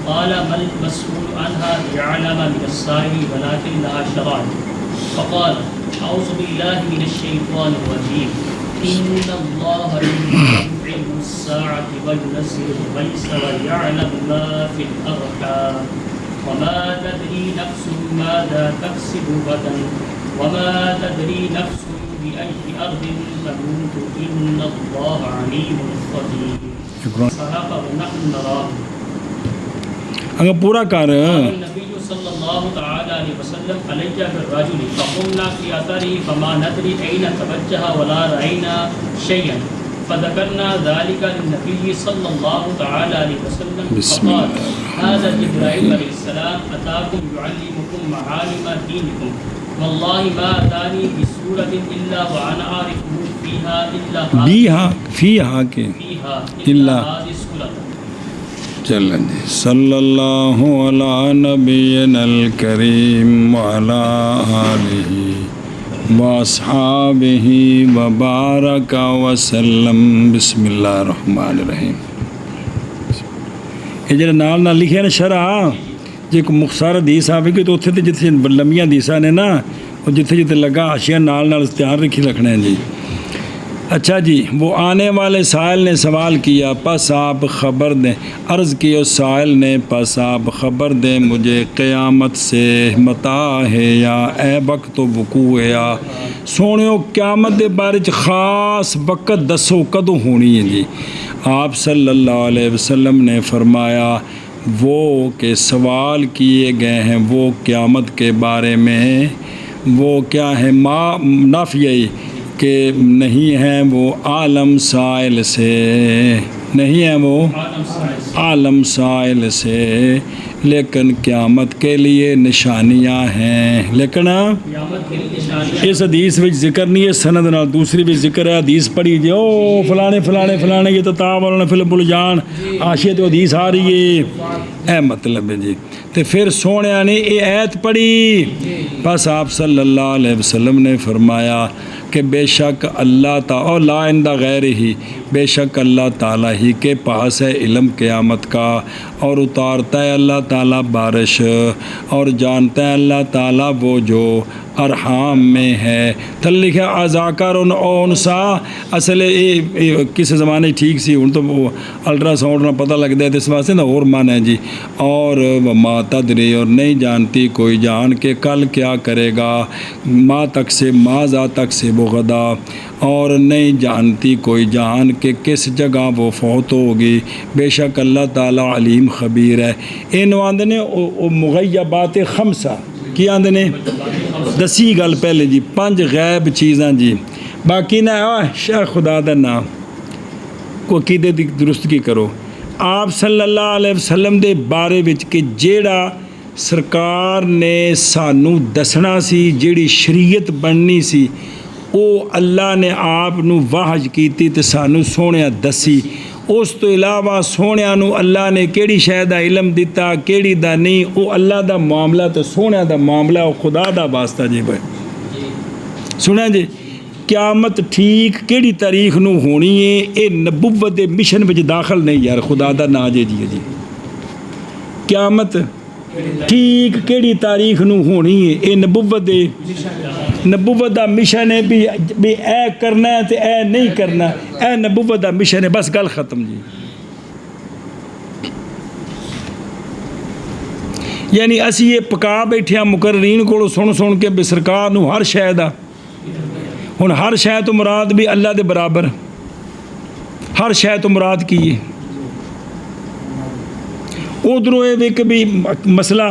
قال ما المسؤول عنها بأعلم من السائل ولكنها شرائع. فقال أعوذ بالله من الشيطان الرجيم إن الله عنده علم الساعة وينزل الغيث ويعلم ما في الأرحام وما تدري نفس ماذا تكسب غدا وما تدري نفس بأي أرض تموت إن الله عليم خبير. صدق ونحن نراه. اگر پورا کر. النبي صلى الله تعالى عليه وسلم علي بالرجل فقمنا في أثره فما ندري أين توجه ولا رأينا شيئا فذكرنا ذلك للنبي صلى الله تعالى عليه وسلم فقال هذا جبرائيل عليه السلام أتاكم يعلمكم معالم دينكم والله ما أتاني بسورة إلا وأنا أعرفه فيها إلا هذه السورة. چلیں جی. صلی اللہ علی نبینا الکریم وعلی آلہ واصحابہ وبارک وسلم. بسم اللہ الرحمن الرحیم. یہ جڑا نال نال لکھیا نا شرح جی ایک مختصر حدیث آوے گی تو اتنے تو جتنے لمبیاں حدیثاں نے نا وہ جتنے جتنے لگا حاشیہ نال نال دھیان رکھی رکھنا ہے جی. اچھا جی. وہ آنے والے سائل نے سوال کیا پس آپ خبر دیں. عرض کی اس سائل نے پس آپ خبر دیں مجھے قیامت سے متا ہے یا اے وقت و وقوع ہے یا سونیو قیامت دے بارے خاص وقت دسو کدوں ہونی ہے جی. آپ صلی اللہ علیہ وسلم نے فرمایا وہ کہ سوال کیے گئے ہیں وہ قیامت کے بارے میں وہ کیا ہے ما نافیہ کہ نہیں ہیں وہ عالم سائل سے نہیں ہیں وہ عالم سائل سے لیکن قیامت کے لیے نشانیاں ہیں. لیکن اس حدیث میں ذکر نہیں ہے سند نہ دوسری بھی ذکر ہے. حدیث پڑھی جی او فلانے فلانے فلانے یہ تو تعاون فی البلجان حاشیہ تو حدیث آ رہی ہے اے مطلب ہے جی. تو پھر سونے نے یہ آیت پڑھی بس آپ صلی اللہ علیہ وسلم نے فرمایا کہ بے شک اللہ تعالیٰ اور لا عند غیر ہی بے شک اللہ تعالیٰ ہی کے پاس ہے علم قیامت کا اور اتارتا ہے اللہ تعالیٰ بارش اور جانتا ہے اللہ تعالیٰ وہ جو ارحام میں ہے. تھل لکھا ازاکر انسا اصل کس زمانے ٹھیک سی ہوں تو الٹرا ساؤنڈ نہ پتہ لگتا ہے تو اس واسطے نا اور من ہے جی. اور ما تدری اور نہیں جانتی کوئی جان کہ کل کیا کرے گا ما تک سے ماذا تک سے وہ غدا اور نہیں جانتی کوئی جان کہ کس جگہ وہ فوت ہوگی. بے شک اللہ تعالیٰ علیم خبیر ہے. ان آندنے مغیبات خمسہ کی آندنے دسی گل پہلے جی 5 غیب چیزاں جی. باقی نہ شاہ خدا دا نام کو عقیدے دی درستگی کرو. آپ صلی اللہ علیہ وسلم دے بارے وچ کہ جیڑا سرکار نے سانو دسنا سی جیڑی شریعت بننی سی او اللہ نے آپ نو واحج کیتی تے سانو سونیا دسی. اس تو علاوہ سونیا نو اللہ نے کیڑی شے دا علم دیتا کیڑی دا نہیں او اللہ دا معاملہ تے سونیا دا معاملہ او خدا دا واسطہ جی. بھائی سنیا جی قیامت ٹھیک کیڑی تاریخ نو ہونی ہے اے نبوت دے مشن وچ داخل نہیں یار خدا دا نا جی. قیامت ٹھیک کیڑی تاریخ نو ہونی ہے اے نبوت دا مشن ہے بھی اے کرنا ہے تے اے نہیں کرنا اے نبوت دا مشن ہے بس گل ختم جی. یعنی اسی یہ پکا بیٹھے ہیں مقررین کو سن کے بے سرکار نو ہر شے دا ہن ہر شے تو مراد بھی اللہ دے برابر ہر شے تو مراد کی ہے. ادھروں یہ کہ بھی مسئلہ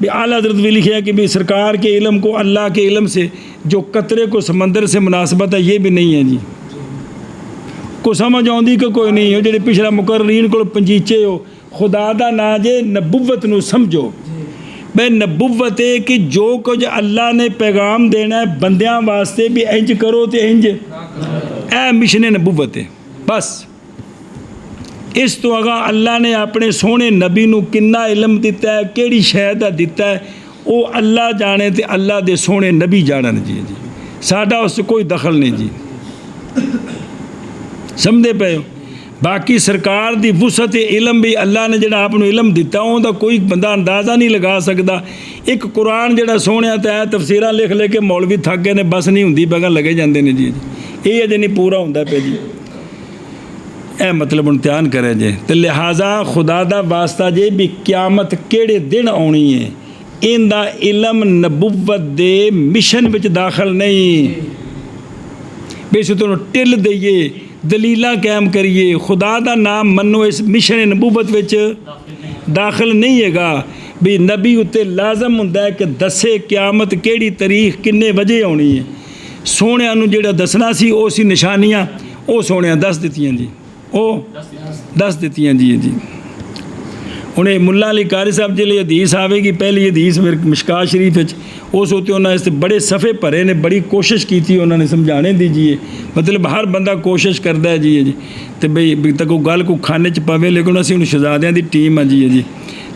بھی اعلیٰ حضرت بھی لکھا ہے کہ بھی سرکار کے علم کو اللہ کے علم سے جو قطرے کو سمندر سے مناسبت ہے یہ بھی نہیں ہے جی. کو سمجھ آؤندی کہ کوئی نہیں ہو جڑے پچھلا مقررین کو پنجیچے ہو خدا دا نا جے نبوت نو سمجھو. بے نبوت ہے کہ جو کچھ اللہ نے پیغام دینا ہے بندیاں واسطے بھی انج کرو تے انج اے مشن نبوت ہے بس. اس تو اگا اللہ نے اپنے سونے نبی نو کنا علم دیتا ہے کیڑی شے دا دیتا ہے او اللہ جانے تے اللہ دے سونے نبی جانن جی. ساڈا اس کوئی دخل نہیں جی. سمجھے پے ہو باقی سرکار دی وسعت علم بھی اللہ نے جڑا آپ علم دیتا اوندا کوئی بندہ اندازہ نہیں لگا سکتا. ایک قرآن جڑا سونے تے تفسیراں لکھ لے کے مولوی تھک گئے نے بس نہیں ہوندی بغیر لگے جاندے نے جی یہ اجے نہیں پورا ہوندا پیا جی. اے مطلب امتحان کرے جے تے لہٰذا خدا دا واسطہ جے بھی قیامت کیڑے دن آنی ہے ان دا علم نبوت دے مشن وچ داخل نہیں. بے ستوں ٹل دئیے دلیلاں قائم کریے خدا دا نام منو اس مشن نبوت وچ داخل نہیں ہے گا. بھی نبی اتے لازم ہوندا ہے کہ دسے قیامت کیڑی تاریخ کنے وجے آنی ہے. سونیاں نو جڑا دسنا سی او سی نشانیاں او سونیاں دس دتیاں جی او دس دتیاں جی جی. انہیں ملا علی قاری صاحب جی حدیث آوے گی پہلی حدیث میرے مشکات شریف اس ہوتے انہوں نے بڑے صفحے بھرے نے بڑی کوشش کی تھی انہوں نے سمجھانے دیجیے مطلب ہر بندہ کوشش کرتا ہے جی تو بھئی تک گل کو کھانے چ پوے لیکن اسی انہوں شہزادیاں دی ٹیم ہے جی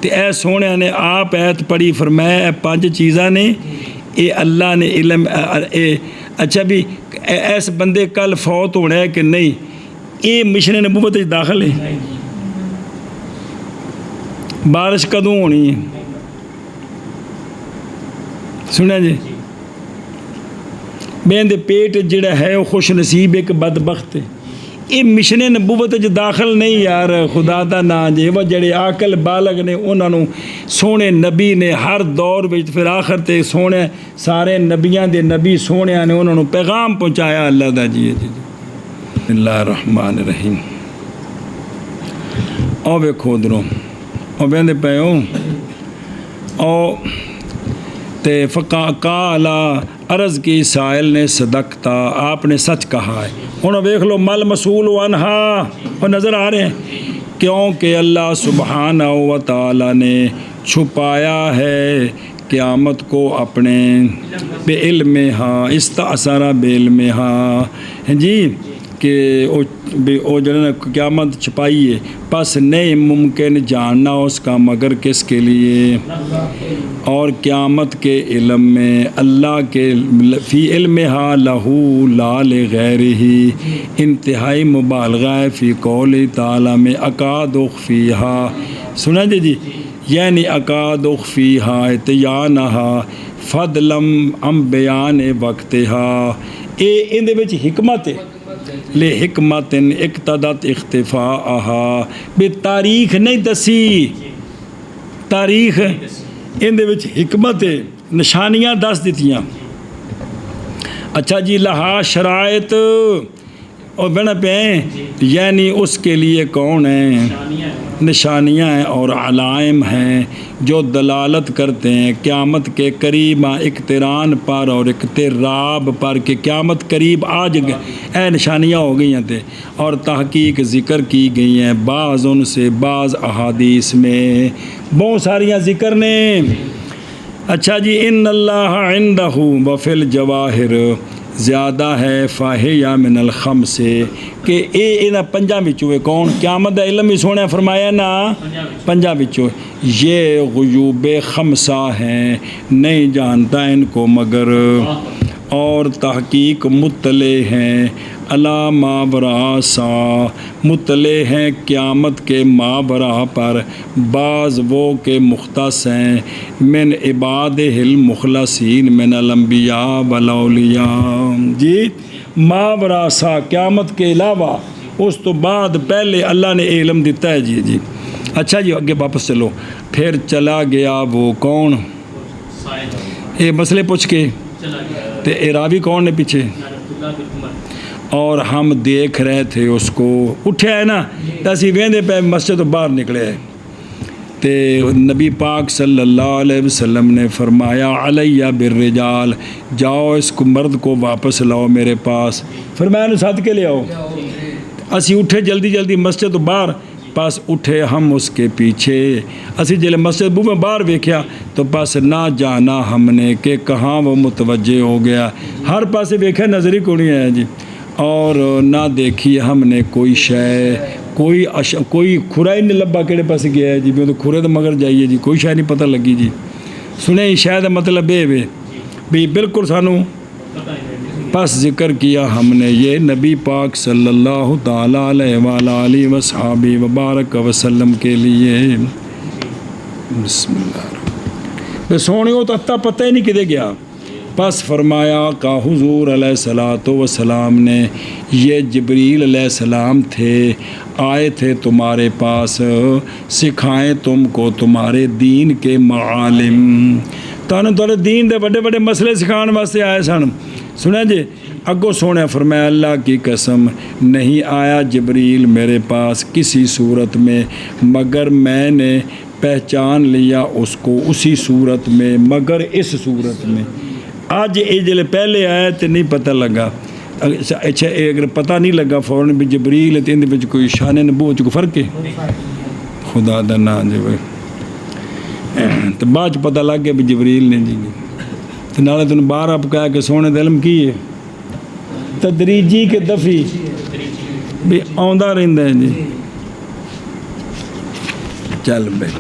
تو اے سونے نے آپ ایت پڑھی فرمایا اے 5 چیزاں نے اے اللہ نے علم اچھا بھی ایس بندے کل فوت ہونا ہے کہ نہیں اے مشن نبوت داخل ہے. بارش کدوں ہونی ہے سنیا جی بین دے پیٹ جڑا ہے وہ خوش نصیب ایک بدبخت ہے یہ مشن نبوت داخل نہیں یار خدا دا نا جے وہ جڑے عاقل بالغ نے انہوں نے سونے نبی نے ہر دور وچ پھر آخر تے سونے سارے نبیاں دے نبی سونے نے انہوں نے پیغام پہنچایا اللہ دا جی اللہ الرحمن الرحیم. او ویکھو ادھروں او بہندے پے او تے فقا قالا عرض کی سائل نے صدقتا آپ نے سچ کہا ہے. ہن ویکھ لو مل مسئول عنہا وہ نظر آ رہے ہیں کیونکہ اللہ سبحانہ و تعالی نے چھپایا ہے قیامت کو اپنے بے علم ہاں استعصرہ بے علم ہاں جی کہ وہ جنہوں نے قیامت چھپائی ہے پس نہیں ممکن جاننا اس کا مگر کس کے لیے اور قیامت کے علم میں اللہ کے فی علمہا لہو لا لغیرہی انتہائی مبالغہ ہے فی قول تعالی میں اکاد اخفیہا سنا جی یعنی اکاد اخفیہا اتیانہا فضلم ام بیان وقتہا ان دے وچ حکمت ہے لے حکمت اقتدت اختفاءہا بے تاریخ نہیں دسی تاریخ ان دے وچ حکمت نشانیاں دس دیتیاں. اچھا جی لہا شرائط اور بنا پہ یعنی اس کے لیے کون ہیں نشانیاں ہیں اور علائم ہیں جو دلالت کرتے ہیں قیامت کے قریب اقتران پر اور اقتراب پر کہ قیامت قریب آج اے نشانیاں ہو گئی ہیں تھے اور تحقیق ذکر کی گئی ہیں بعض ان سے بعض احادیث میں بہت ساریاں ذکر نے. اچھا جی ان اللہ عندہ وفی الجواہر زیادہ ہے فاہیہ من الخم سے کہ اے انہاں پنجاں وچوں کون قیامت دا علم ہی سونے فرمایا نا پنجاں وچوں یہ غیوب خمسہ ہیں نہیں جانتا ان کو مگر اور تحقیق مطلع ہیں علی ماورا سا مطلع ہیں قیامت کے ماورا پر بعض وہ کے مختص ہیں من عبادہ المخلصین من الانبیاء والاولیاء جی ماورا سا قیامت کے علاوہ اس تو بعد پہلے اللہ نے علم دیتا ہے جی. اچھا جی آگے واپس چلو پھر چلا گیا وہ کون یہ مسئلے پوچھ کے تے اے راوی کون نے پیچھے اور ہم دیکھ رہے تھے اس کو اٹھیا ہے نا اسی ویندے پہ مسجد تو باہر نکلے ہے تے نبی پاک صلی اللہ علیہ وسلم نے فرمایا علیہ بالرجال جاؤ اس کو مرد کو واپس لاؤ میرے پاس فرمایا نے ساتھ کے لے آؤ. اسی اٹھے جلدی جلدی مسجد تو باہر پاس اٹھے ہم اس کے پیچھے اسی جلے مسجد بو میں باہر ویکھیا تو پاس نہ جانا ہم نے کہ کہاں وہ متوجہ ہو گیا ہر پاسے ویکھا نظر ہی کو نہیں آیا جی اور نہ دیکھی ہم نے کوئی شے کوئی کھرا ہی نہیں لبا کہڑے پاس گیا ہے جی میں تو کھرے تو مگر جائیے جی کوئی شے نہیں پتہ لگی جی سنے شاید مطلب یہ بھی بالکل سانو پس ذکر کیا ہم نے یہ نبی پاک صلی اللہ تعالیٰ علیہ وآلہ وصحابہ وبارک وسلم کے لیے. بسم اللہ سونیو تو اتا پتہ ہی نہیں کدے گیا. پس فرمایا کہ حضور علیہ الصلوۃ والسلام نے یہ جبریل علیہ السلام تھے آئے تھے تمہارے پاس سکھائیں تم کو تمہارے دین کے معالم. تمہارے دین دے بڑے بڑے مسئلے سکھان واسطے آئے سن. سنا جی اگوں سونے فرمایا اللہ کی قسم نہیں آیا جبریل میرے پاس کسی صورت میں مگر میں نے پہچان لیا اس کو اسی صورت میں مگر اس صورت میں. آج یہ جلے پہلے آیا تو نہیں پتہ لگا. اچھا اگر پتہ نہیں لگا فوراً بھی جبریل تو اندر وچ کوئی شان نبوت کو فرق ہے خدا دا نام جی بھائی. تو بعد پتہ لگ گیا بھی جبریل نے جی. تو نالے تنوں باہر آپ کہا کہ سونے دا علم کی ہے تدریجی کے دفعی بھی آندا رہندا ہے جی. چل بھائی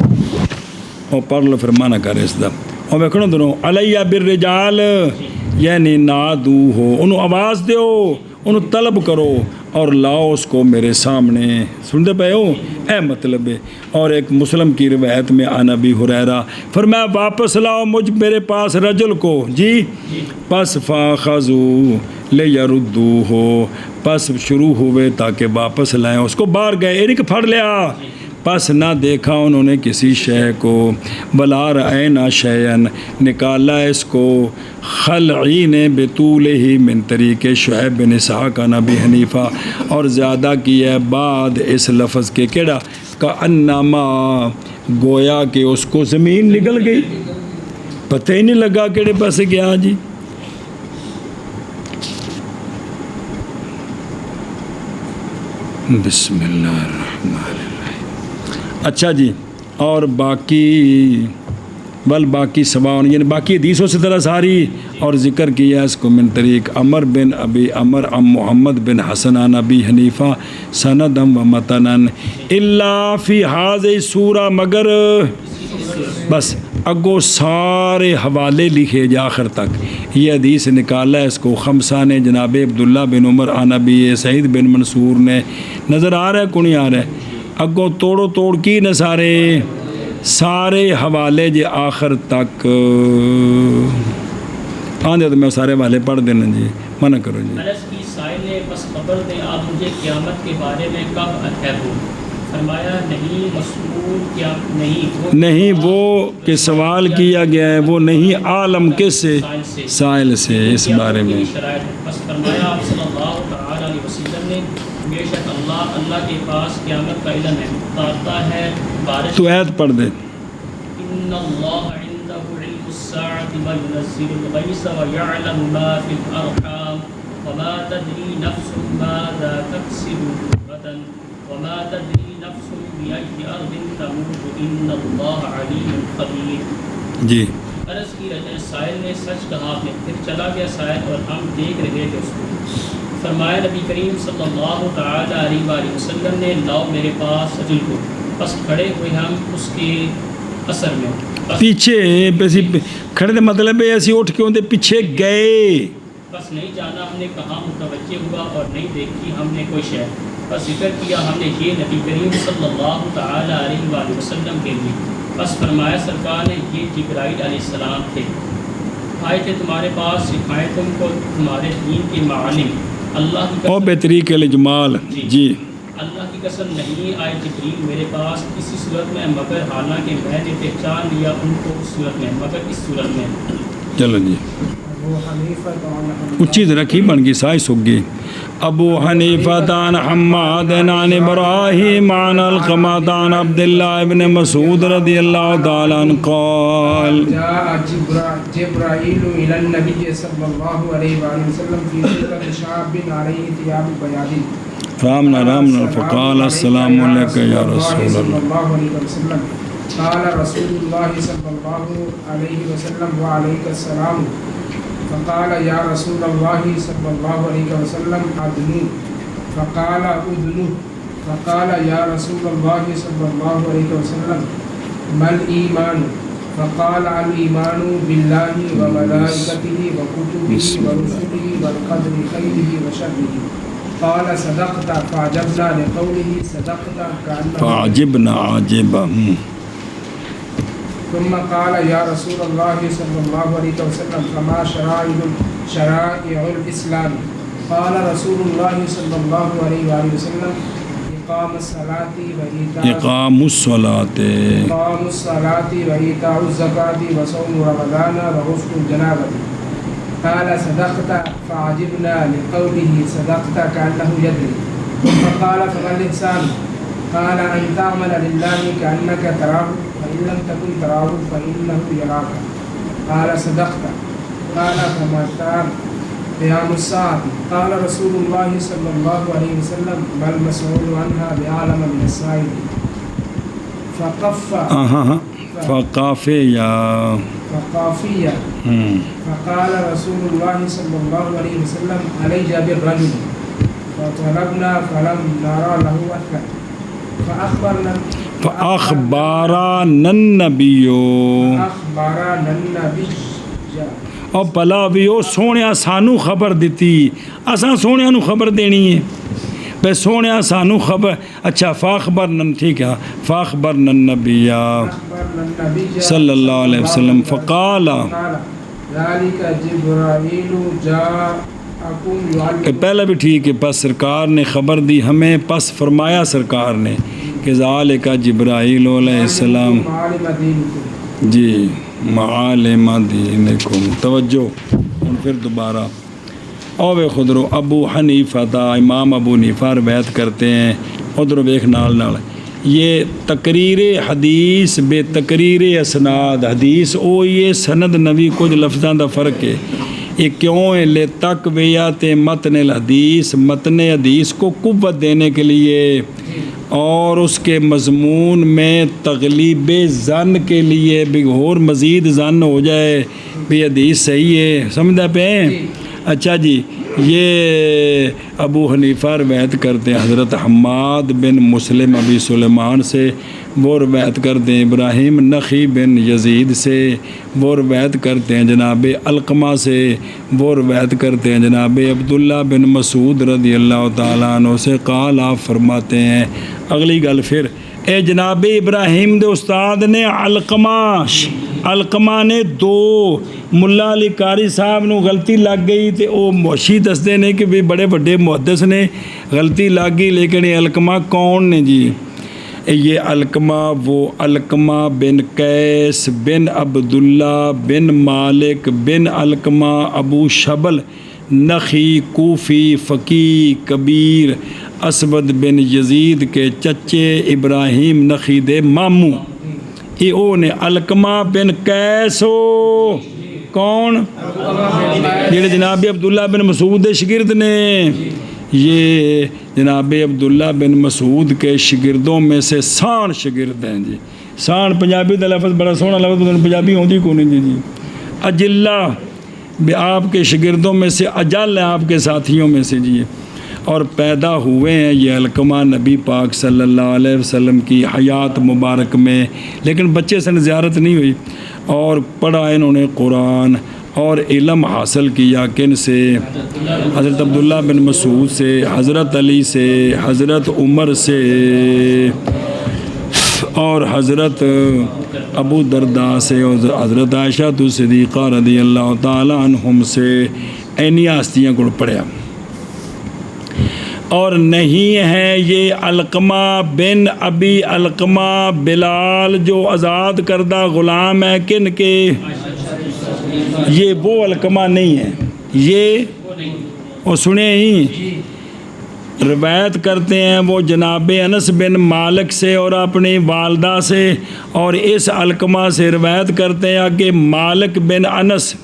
وہ پڑھ لو پھر مانا کر اس دا. اور ویکھو دونوں علیہ بالرجال یعنی نادو ہو انہوں آواز دیو انہوں طلب کرو اور لاؤ اس کو میرے سامنے. سنتے پے ہو اے مطلب ہے. اور ایک مسلم کی روایت میں عن ابی ہریرہ فرمایا واپس لاؤ مجھ میرے پاس رجل کو جی. پس فاخذو لیردو ہو پس شروع ہوئے تاکہ واپس لائیں اس کو. باہر گئے یہ نہیں کہ پھڑ لیا. پس نہ دیکھا انہوں نے کسی شے کو بلا رأینا شیئن نکالا اس کو خلعین بطول ہی من طریق شعیب بن اسحاق عن ابی حنیفہ اور زیادہ کیا ہے بعد اس لفظ کے کیڑا کأنما گویا کہ اس کو زمین نکل گئی پتہ ہی نہیں لگا کیڑے پاسے گیا جی. بسم اللہ الرحمن الرحیم. اچھا جی اور باقی باقی سبان یعنی باقی حدیثوں سے طرح ساری اور ذکر کیا اس کو من طریق عمر بن ابی عمر ام محمد بن حسن عن ابی حنیفہ سندم و متنن الا فی هذه سورہ مگر بس اگو سارے حوالے لکھے جا آخر تک. یہ حدیث نکالا ہے اس کو خمسہ نے جناب عبداللہ بن عمر عن ابی سعید بن منصور نے. نظر آ رہا ہے کو نہیں آ رہا ہے. اگوں توڑو توڑ کی نہ سارے حوالے جے آخر تک آندھے تو میں سارے حوالے پڑھ دینا جی منع کرو جی. انس کی سائل نے بس خبر دیں آپ مجھے قیامت کے بارے میں کب ہے ہو. فرمایا نہیں مسئول کیا نہیں وہ کہ سوال کیا گیا ہے وہ نہیں عالم کس سے سائل سے اس بارے میں. بس فرمایا آپ صلی اللہ تعالی علیہ وسلم نے بے شک اللہ کے پاس قیامت کا علم ہے اتارتا ہے بارش. تو آیت پڑھ دے. ان اللہ عنده علم الساعة وينزل الغيث ويعلم ما في الارحام وما تدري نفس ماذا تكسب غدا وما تدري نفس بأي ارض تموت ان اللہ علیم خبیر. جی عرض کی رجع سائل نے سچ کہا آپ نے. پھر چلا گیا سائل اور ہم دیکھ رہے تھے اس کو. فرمایا نبی کریم صلی اللہ تعالی علیہ وآلہ وسلم نے لاؤ میرے پاس رجل کو. پس کھڑے ہوئے ہم اس کے اثر میں پیچھے کھڑے دے مطلب ہے ایسی اٹھ کے اندے پیچھے گئے. بس نہیں جانا ہم نے کہاں متوجہ ہوا اور نہیں دیکھی ہم نے کوئی شے. بس ذکر کیا ہم نے یہ نبی کریم صلی اللہ تعالی علیہ وآلہ وسلم کے لیے. بس فرمایا سرکار نے یہ جبرائیل علیہ السلام تھے آئے تھے تمہارے پاس سکھائے تم کو تمہارے دین کے معالم. اللہ کی او بطریق الجمال. جی اللہ کی قسم نہیں آئے جبریل میرے پاس کسی صورت میں مگر حالانکہ میں نے پہچان لیا ان کو اس صورت میں مگر اس صورت میں. چلو جی اچھی رکھی بن گئی سائے سک گئی. ابو حنیفہ عن حماد عن ابراہیم عن القمہ عن عبداللہ ابن مسعود رضی اللہ تعالی عنہ قال جاء جبرائیل الى النبی صلی اللہ علیہ وآلہ وسلم فی صورت شاب علیہ ثیاب بیاض رامنا فقال السلام علیکم یا رسول اللہ. قال رسول اللہ صلی اللہ علیہ وسلم وعلیک السلام. فقال یا رسول اللہ صلی اللہ علیہ وسلم ادنو. فقال ادنو. فقال یا رسول اللہ صلی اللہ علیہ وسلم ما الایمان. فقال الإيمان بالله وملائكته وكتبه ورسله والقدر خيره وشره قال صدقت فعجبنا لقوله صدقت كأنه فعجبنا عاجبا ثم قال يا رسول الله صلى الله عليه وسلم فما شرائع الإسلام قال رسول الله صلى الله عليه وسلم إقام الصلاة اقام الصلاة وإيتاء الزكاة وصوم رمضان وغسل الجنابة قال صدقت فعجبنا لقوله صدقت كأنه يدري ثم قال فما الإحسان قال أن تعمل لله كأنك تراه فإن لم تكن تراه فإنه يراك قال صدقت قال فما الساعة قيام الساعة قال رسول الله صلى الله عليه وسلم ما المسؤول عنها بأعلم من السائل فقافية فقال رسول الله صلى الله عليه وسلم علي بالرجل فطلبنا فلم نرى له أثر فأخبرنا النبي اور بلا بھی وہ سونے سانو خبر دیتی اساں سونے نو خبر دینی ہے بے سونے سانو خبر اچھا فاخبرنا ٹھیک ہے فاخبرنا النبی صلی اللہ علیہ وسلم فقال پہلا بھی ٹھیک ہے پس سرکار نے خبر دی ہمیں پس فرمایا سرکار نے کہ ذالک جبرائیل علیہ السلام جی معالم دینکم توجہ پھر دوبارہ اوے خدرو ابو حنیفہ دا امام ابو حنیفہ روایت کرتے ہیں ادھر بیک نال یہ تقریر حدیث بے تقریر اسناد حدیث او یہ سند نبی کچھ لفظاں دا فرق ہے یہ کیوں ہے لے تقویت متن الحدیث متن حدیث کو قوت دینے کے لیے اور اس کے مضمون میں تغلیب ظن کے لیے بھی اور مزید ظن ہو جائے بھی حدیث صحیح ہے سمجھا پہ اچھا جی یہ ابو حنیفہ روایت کرتے ہیں حضرت حماد بن مسلم ابی سلیمان سے وہ روایت کرتے ہیں ابراہیم نخی بن یزید سے وہ روایت کرتے ہیں جناب علقمہ سے وہ روایت کرتے ہیں جناب عبداللہ بن مسعود رضی اللہ تعالیٰ عنہ سے قال آپ فرماتے ہیں اگلی گل پھر اے جناب ابراہیم دے استاد نے علقمہ نے دو ملا علی قاری صاحب نو غلطی لگ گئی تے او موشی دستے نے کہ بھی بڑے بڑے محدث نے غلطی لگ گئی لیکن یہ علقمہ کون نے جی یہ علقمہ وہ علقمہ بن قیس بن عبداللہ بن مالک بن علقمہ ابو شبل نخی کوفی فقی کبیر اسود بن یزید کے چچے ابراہیم نخی دے ماموں یہ او نے علقمہ بن قیس ہو کون یہ جناب عبداللہ بن مسعود شگرد نے یہ جناب عبداللہ بن مسعود کے شگردوں میں سے سان شگرد ہیں جی سان پنجابی دا لفظ بڑا سونا لفظ پنجابی ہوندی کون جی جی اجلہ آپ کے شگردوں میں سے اجل ہیں آپ کے ساتھیوں میں سے جی اور پیدا ہوئے ہیں یہ علقمہ نبی پاک صلی اللہ علیہ وسلم کی حیات مبارک میں لیکن بچے سے زیارت نہیں ہوئی اور پڑھا انہوں نے قرآن اور علم حاصل کیا کن سے حضرت عبداللہ بن مسعود سے حضرت علی سے حضرت عمر سے اور حضرت ابو درداء سے اور حضرت عائشہ صدیقہ رضی اللہ تعالیٰ عنہم سے اینی ہستیاں کو پڑھیا اور نہیں ہے یہ علقمہ بن ابی علقمہ بلال جو آزاد کردہ غلام ہے کن کے یہ وہ علقمہ نہیں ہے یہ اور سنے ہی روایت کرتے ہیں وہ جناب انس بن مالک سے اور اپنی والدہ سے اور اس علقمہ سے روایت کرتے ہیں کہ مالک بن انس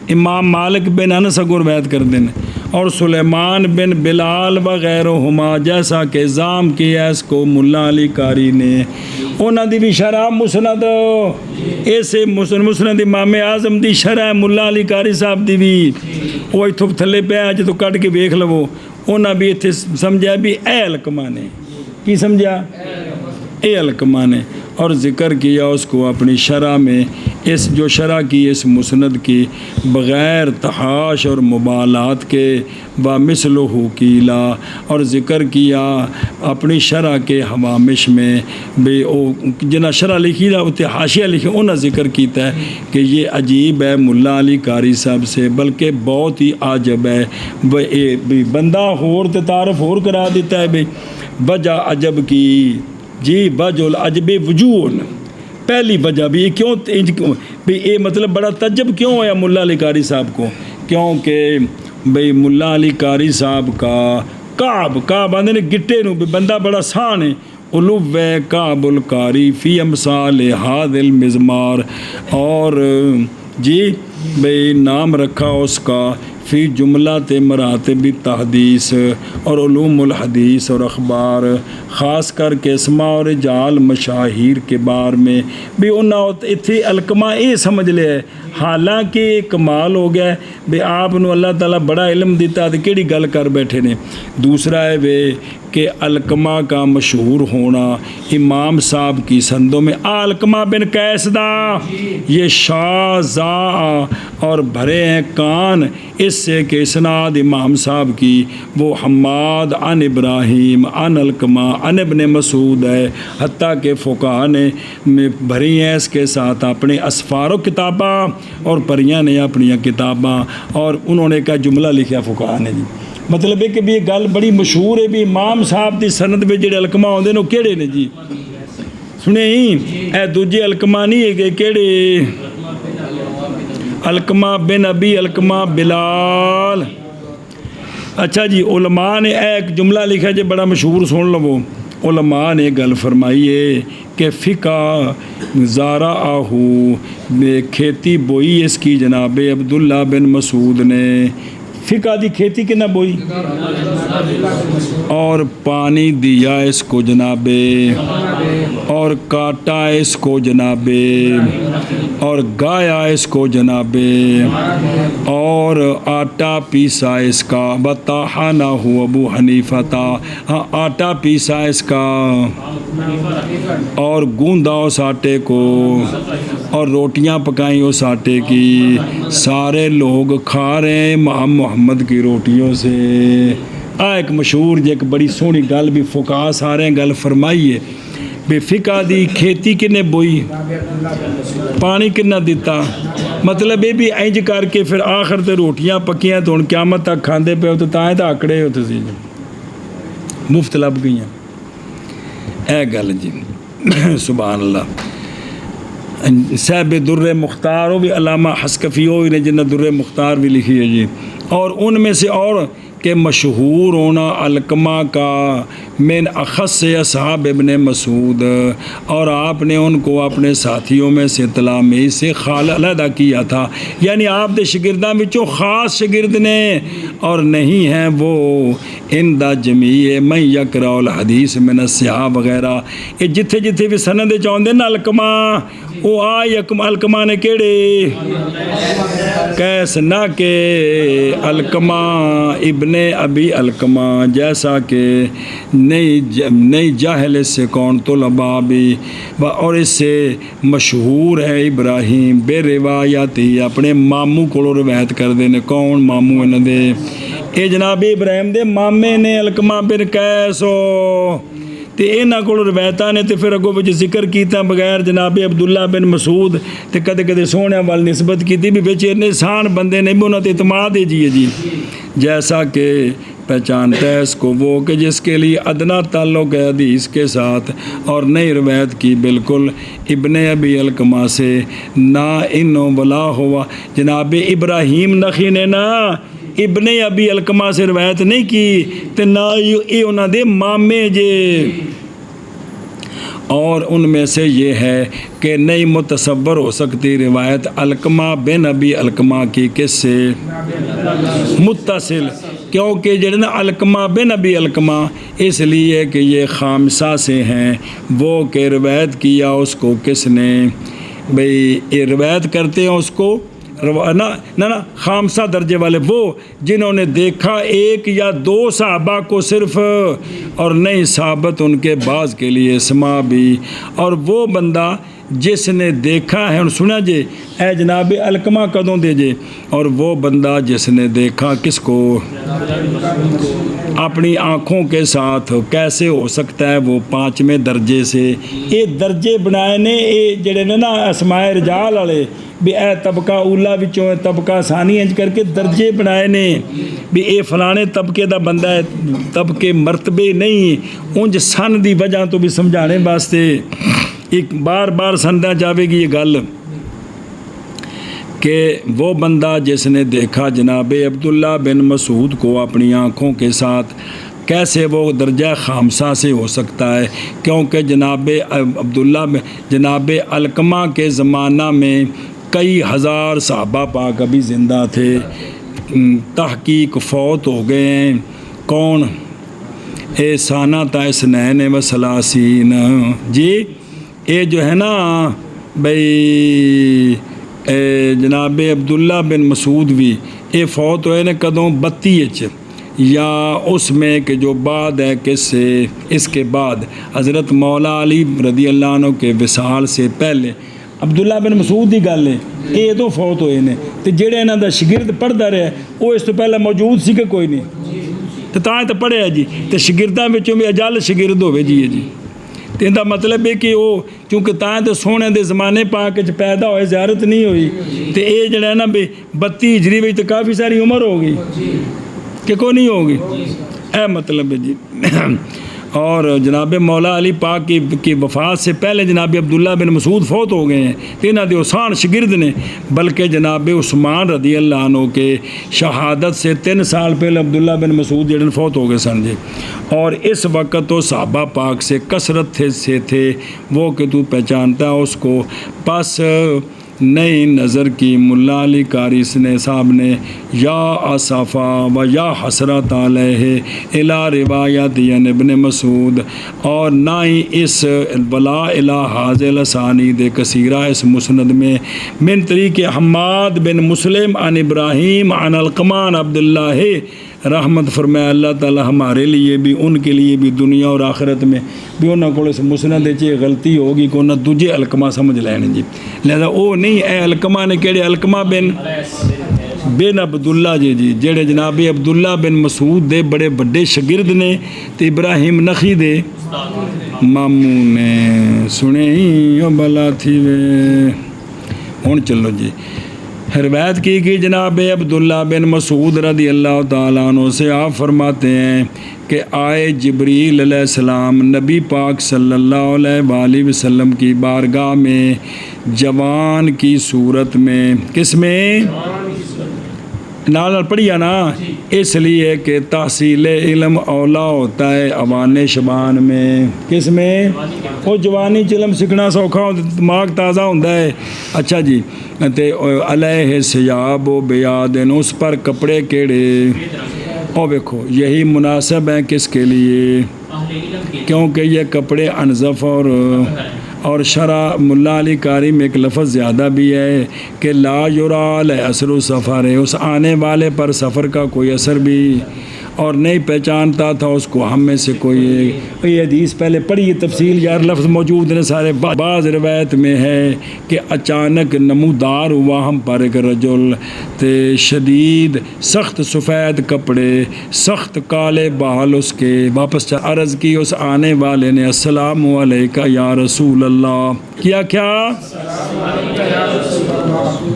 امام مالک بن انس کو روایت کرتے ہیں اور سلیمان بن بلال وغیرہما جیسا کہ ظام کیا اس کو ملا علی قاری نے انہاں دی بھی شرح مسند ایسے مسند امام اعظم دی شرح ملا علی قاری صاحب دی بھی وہ اتھو تھلے پہ آج تو کٹ کے بیکھ لو انہاں بھی اتھے سمجھا بھی اے علقمہ نے کی سمجھا اے علقمہ نے اور ذکر کیا اس کو اپنی شرح میں، اس جو شرح کی اس مسند کی بغیر تحاش اور مبالات کے، ومثلہ قیلا، اور ذکر کیا اپنی شرح کے حوامش میں بے جنا شرح لکھی دا اتنے حاشیہ لکھے انہیں ذکر کیتا ہے کہ یہ عجیب ہے ملا علی قاری صاحب سے، بلکہ بہت ہی عجب ہے، بندہ ہور تے تعارف ہور کرا دیتا ہے بھئی وجہ عجب کی جی وجہ العجب وجوہ، پہلی وجہ بھی کیوں بھی یہ مطلب بڑا تعجب کیوں ہوا ملا علی قاری صاحب کو، کیونکہ بھئی ملا علی قاری صاحب کا کعب آندے نے گٹے نو بندہ بڑا سان ہے، علو کعب القاری فی امثال ہذ المزمار، اور جی بھئی نام رکھا اس کا فی جملہ مراتب تحدیث اور علوم الحدیث اور اخبار، خاص کر کے اسماء اور رجال مشاہیر کے بارے میں بھی انہوں اتھے الکما یہ سمجھ لے ہے، حالانکہ کمال ہو گیا ہے بھی آپ نو اللہ تعالیٰ بڑا علم دیتا تو کیڑی گل کر بیٹھے نے۔ دوسرا ہے وہ کہ علقمہ کا مشہور ہونا امام صاحب کی سندوں میں علقمہ بن قیس دا، یہ شاذا اور بھرے ہیں کان اس سے کہ اسناد امام صاحب کی وہ حماد عن ابراہیم عن علقمہ عن ابن مسعود ہے، حتیٰ کہ فقہاء نے بھری ہیں اس کے ساتھ اپنے اسفار و کتاباں اور پریاں نے اپنی کتاباں، اور انہوں نے کا جملہ لکھا فقہاء نے جی، مطلب ہے کہ بھی یہ گل بڑی مشہور ہے بھی امام صاحب دی سند میں جڑے علقمہ ہوندے نے کیڑے نے جی سنے ہی اے دوجے علقمہ نہیں ہے کہ کیڑے علقمہ بن ابی علقمہ بلال۔ اچھا جی علماء نے ایک جملہ لکھا جو بڑا مشہور سن لو، علماء نے گل فرمائی ہے کہ فقہ زارا آہو کھیتی بوئی اس کی جناب عبداللہ بن مسعود نے، فقہ دی کھیتی کنا بوئی اور پانی دیا اس کو جناب، اور کاٹا اس کو جناب، اور گایا اس کو جناب، اور آٹا پیسا اس کا، بطاحنہ ہو ابو حنیفہ تا، ہاں آٹا پیسا اس کا اور گوندا اس آٹے کو اور روٹیاں پکائیں اس آٹے کی، سارے لوگ کھا رہے ہیں امام محمد کی روٹیوں سے۔ ایک مشہور جی ایک بڑی سونی گل بھی فقہاء سارے گل فرمائی ہے بے فقہ دی کھیتی کنے بوئی پانی کنا دیتا، مطلب یہ بھی اینج کر کے پھر آخر تے روٹیاں پکیاں تو ہن قیامت تک کھاندے پے ہو تو تائیں تو آکڑے ہو تو سی مفت لب گئی ہیں اے گل جی سبحان اللہ۔ صاحب در مختار وہ بھی علامہ حسکفی ہوئی نے جنہیں در مختار بھی لکھی ہے جی، اور ان میں سے اور کہ مشہور ہونا علقمہ کا من اخص اصحاب ابن مسعود، اور آپ نے ان کو اپنے ساتھیوں میں سے تلاميذ سے علیحدہ کیا تھا، یعنی آپ دے شاگرداں وچوں خاص شاگرد نے، اور نہیں ہیں وہ اندہ جمیع من یقرأ الحدیث من الصحابہ وغیرہ، یہ جتھے جتھے بھی سند چاہندے نا علقمہ وہ علقمہ نے کیڑے کیس نہ کہ علقمہ ابن ابی علقمہ، جیسا کہ نئی جاہل اس سے کون طلباء بھی، اور اس سے مشہور ہے ابراہیم بے روایتی اپنے ماموں کو روایت کر دے نے، کون ماموں انہوں دے اے جناب ابراہیم دے مامے نے علقمہ بن قیس ہو، تے انہاں کول روایتاں نے تے پھر اگوں وچ ذکر کیتا بغیر جناب عبداللہ بن مسعود تے کدے کدے سونے وال نسبت کیتی بھی وچ اتنے سان بندے نے بھی انہاں تے اعتماد ہے جی جیسا کہ پہچانتا ہے اس کو وہ کہ جس کے لیے ادنا تعلق ہے حدیث کے ساتھ اور نئی روایت کی بالکل ابن ابی علقمہ سے، نہ انو ولا ہوا جناب ابراہیم نخی نے نا ابن ابی علقمہ سے روایت نہیں کی تے نہ یہ انہاں دے مامے جے، اور ان میں سے یہ ہے کہ نہیں متصور ہو سکتی روایت علقمہ بن ابی علقمہ کی کس سے متصل، کیونکہ جڑے نا علقمہ بن ابی علقمہ اس لیے کہ یہ خامسہ سے ہیں، وہ کہ روایت کیا اس کو کس نے، بھئی یہ روایت کرتے ہیں اس کو نہ خامسہ درجے والے وہ جنہوں نے دیکھا ایک یا دو صحابہ کو صرف، اور نہیں ثابت ان کے بعض کے لیے سما بھی، اور وہ بندہ جس نے دیکھا ہے، سنا جے اے جناب علقمہ کدوں دے جے، اور وہ بندہ جس نے دیکھا کس کو؟ اپنی آنکھوں کے ساتھ، کیسے ہو سکتا ہے وہ 5ویں درجے سے؟ یہ درجے بنائے نے یہ جڑے نے نا اسماء رجال والے بھی اے طبقہ اولا وچوں ہے طبقہ ثانی انج کر کے درجے بنائے نے بھی اے فلانے طبقے دا بندہ ہے، طبقے مرتبے نہیں انج سن دی وجہ تو بھی سمجھانے واسطے ایک بار بار سندا جاوے گی یہ گل کہ وہ بندہ جس نے دیکھا جناب عبداللہ بن مسعود کو اپنی آنکھوں کے ساتھ، کیسے وہ درجہ خامسہ سے ہو سکتا ہے؟ کیونکہ جناب عبداللہ جناب علقمہ کے زمانہ میں کئی ہزار صحابہ پاک ابھی زندہ تھے، تحقیق فوت ہو گئے ہیں۔ کون؟ اے سانہ تا اسنین و ثلاثین، جی اے جو ہے نا بھئی جناب عبداللہ بن مسعود بھی اے فوت ہوئے نے کدوں 32 یا اس میں کہ جو بعد ہے کس سے؟ اس کے بعد حضرت مولا علی رضی اللہ عنہ کے وصال سے پہلے عبداللہ بن مسعود دی گل ہے یہ تو فوت ہوئے نے، تو جڑے انہاں دا شاگرد پڑھدا رہا وہ اس تو پہلے موجود سی کہ کوئی نہیں، تو تاں تے پڑھیا جی، تو شاگرداں وچوں بھی اجل شاگرد ہوئے جی جی، تو ان دا مطلب ہے کہ وہ چونکہ تاں تے سونے دے زمانے پاک وچ پیدا ہوئے، زیارت نہیں ہوئی، تو یہ جڑا ہے نا بھی 32 ہجری وچ تو کافی ساری عمر ہو گئی کہ کوئی نہیں ہوگی، اے مطلب ہے جی۔ اور جناب مولا علی پاک کی وفات سے پہلے جناب عبداللہ بن مسعود فوت ہو گئے ہیں، تو انہاں دے آسان شاگرد نے، بلکہ جناب عثمان رضی اللہ عنہ کے شہادت سے 3 سال پہلے عبداللہ بن مسعود جڑے فوت ہو گئے سن جی، اور اس وقت تو صحابہ پاک سے کثرت سے تھے وہ کہ تو پہچانتا ہے اس کو۔ پس نئی نظر کی ملا علی قاری نے صاحب نے یا اسفا و یا حسرت علیہ الی روایت ابن مسعود، اور نہ ہی اس ولا الی حاضر اسانید کثیرہ اس مسند میں من طریق حماد بن مسلم عن ابراہیم عن علقمہ عن عبداللہ، رحمت فرمایا اللہ تعالیٰ ہمارے لیے بھی ان کے لیے بھی دنیا اور آخرت میں بھی انہوں کو اس مسند چ غلطی ہوگی کہ انہیں دوجے علقمہ سمجھ لینے جی، لہذا وہ نہیں اے علقمہ نے کہڑے علقمہ بن عبداللہ جی جڑے جناب عبداللہ بن مسعود دے بڑے بڑے شاگرد نے، تو ابراہیم نخی دے ماموں نے سنے ہی بلا تھی وے۔ ہوں چلو جی روایت کی جناب عبداللہ بن مسعود رضی اللہ تعالیٰ عنہ سے آپ فرماتے ہیں کہ آئے جبریل علیہ السلام نبی پاک صلی اللہ علیہ وآلہ وسلم کی بارگاہ میں جوان کی صورت میں، کس میں؟ نال پڑھیا نا، اس لیے کہ تحصیل علم اولا ہوتا ہے اوان شبان میں، کس میں؟ وہ جوانی چ علم سیکھنا سوکھا ہوتا، دماغ تازہ ہوتا ہے۔ اچھا جی، تے علیہ سیاب و بیادن، اس پر کپڑے کیڑے، اور دیکھو یہی مناسب ہیں کس کے لیے؟ کیونکہ یہ کپڑے انظف اور شرع ملا علی قاری میں ایک لفظ زیادہ بھی ہے کہ لا یرال اثر و سفر ہے، اس آنے والے پر سفر کا کوئی اثر بھی اور نہیں پہچانتا تھا اس کو ہم میں سے کوئی۔ یہ حدیث پہلے پڑھی تفصیل یار، لفظ موجود نے سارے، بعض روایت میں ہے کہ اچانک نمودار ہوا ہم پر ایک رجل، تے شدید سخت سفید کپڑے، سخت کالے بال اس کے، واپس عرض کی اس آنے والے نے السلام علیکہ یا رسول اللہ، کیا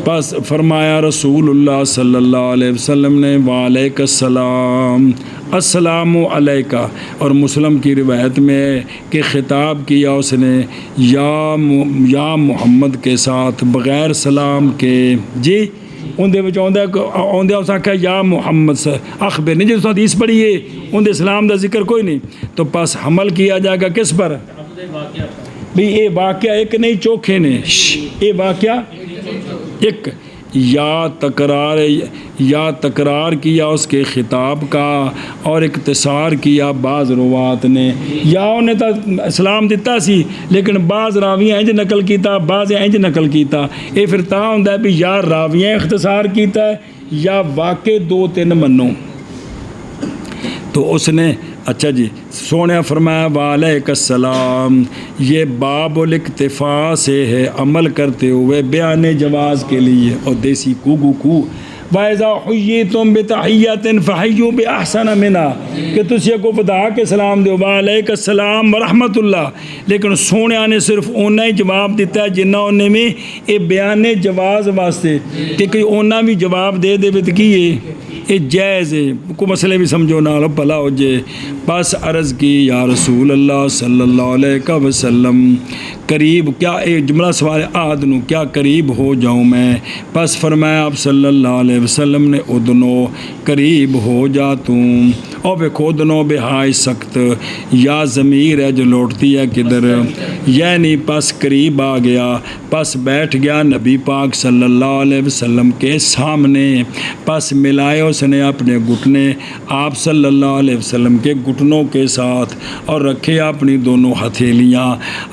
پس فرمایا رسول اللہ صلی اللہ علیہ وسلم نے وعلیک السلام، السلام علیکہ، اور مسلم کی روایت میں ہے کہ خطاب کیا اس نے یا محمد کے ساتھ بغیر سلام کے جی، اندے وچ آندے اس آکھا یا محمد اخبر نہیں، جس حدیث پڑھی ہے اندے اسلام دا ذکر کوئی نہیں، تو پس حمل کیا جائے گا کس پر؟ بھی یہ واقعہ ایک نہیں چوکھے نے، یہ واقعہ ایک، یا تکرار یا تکرار کیا اس کے خطاب کا اور اختصار کیا بعض روات نے، یا انہیں تو اسلام دیتا سی لیکن بعض راویاں انج نقل کیتا بعض انج نقل کیتا، یہ پھر تا ہوندا ہے بھی یا راویاں اختصار کیتا ہے یا واقع 2-3 منو۔ تو اس نے اچھا جی سونے فرمایا وعلیک السلام، یہ باب الاکتفا سے ہے عمل کرتے ہوئے بیان جواز کے لیے، اور دیسی کو وَإِذَا حُيِّيتُم بِتَحِيَّةٍ فَحَيُّوا بِأَحْسَنَ مِنْهَا، کہ تسی کو بدا کے سلام دیو وعلیک السلام ورحمۃ اللہ، لیکن سونے نے صرف انہیں ہی جواب دیتا ہے جنہ انہیں میں یہ بیان جواز واسطے، کہ کوئی انہیں بھی جواب دے دے تو کی یہ جائز ہے، کو مسئلے بھی سمجھو نہ لو بھلا ہو جائے۔ بس عرض کی یا رسول اللہ صلی اللہ علیہ وسلم قریب، کیا ایک جملہ سوال عہد نو کیا قریب ہو جاؤں میں؟ بس فرمایا آپ صلی اللہ علیہ وسلم نے ادنو قریب ہو جا تم، اور بے خودنو بہائی سخت، یا ضمیر ہے جو لوٹتی ہے کدھر، یعنی پس قریب آ گیا، پس بیٹھ گیا نبی پاک صلی اللہ علیہ وسلم کے سامنے، پس ملائے اس نے اپنے گھٹنے آپ صلی اللہ علیہ وسلم کے گھٹنوں کے ساتھ، اور رکھے اپنی دونوں ہتھیلیاں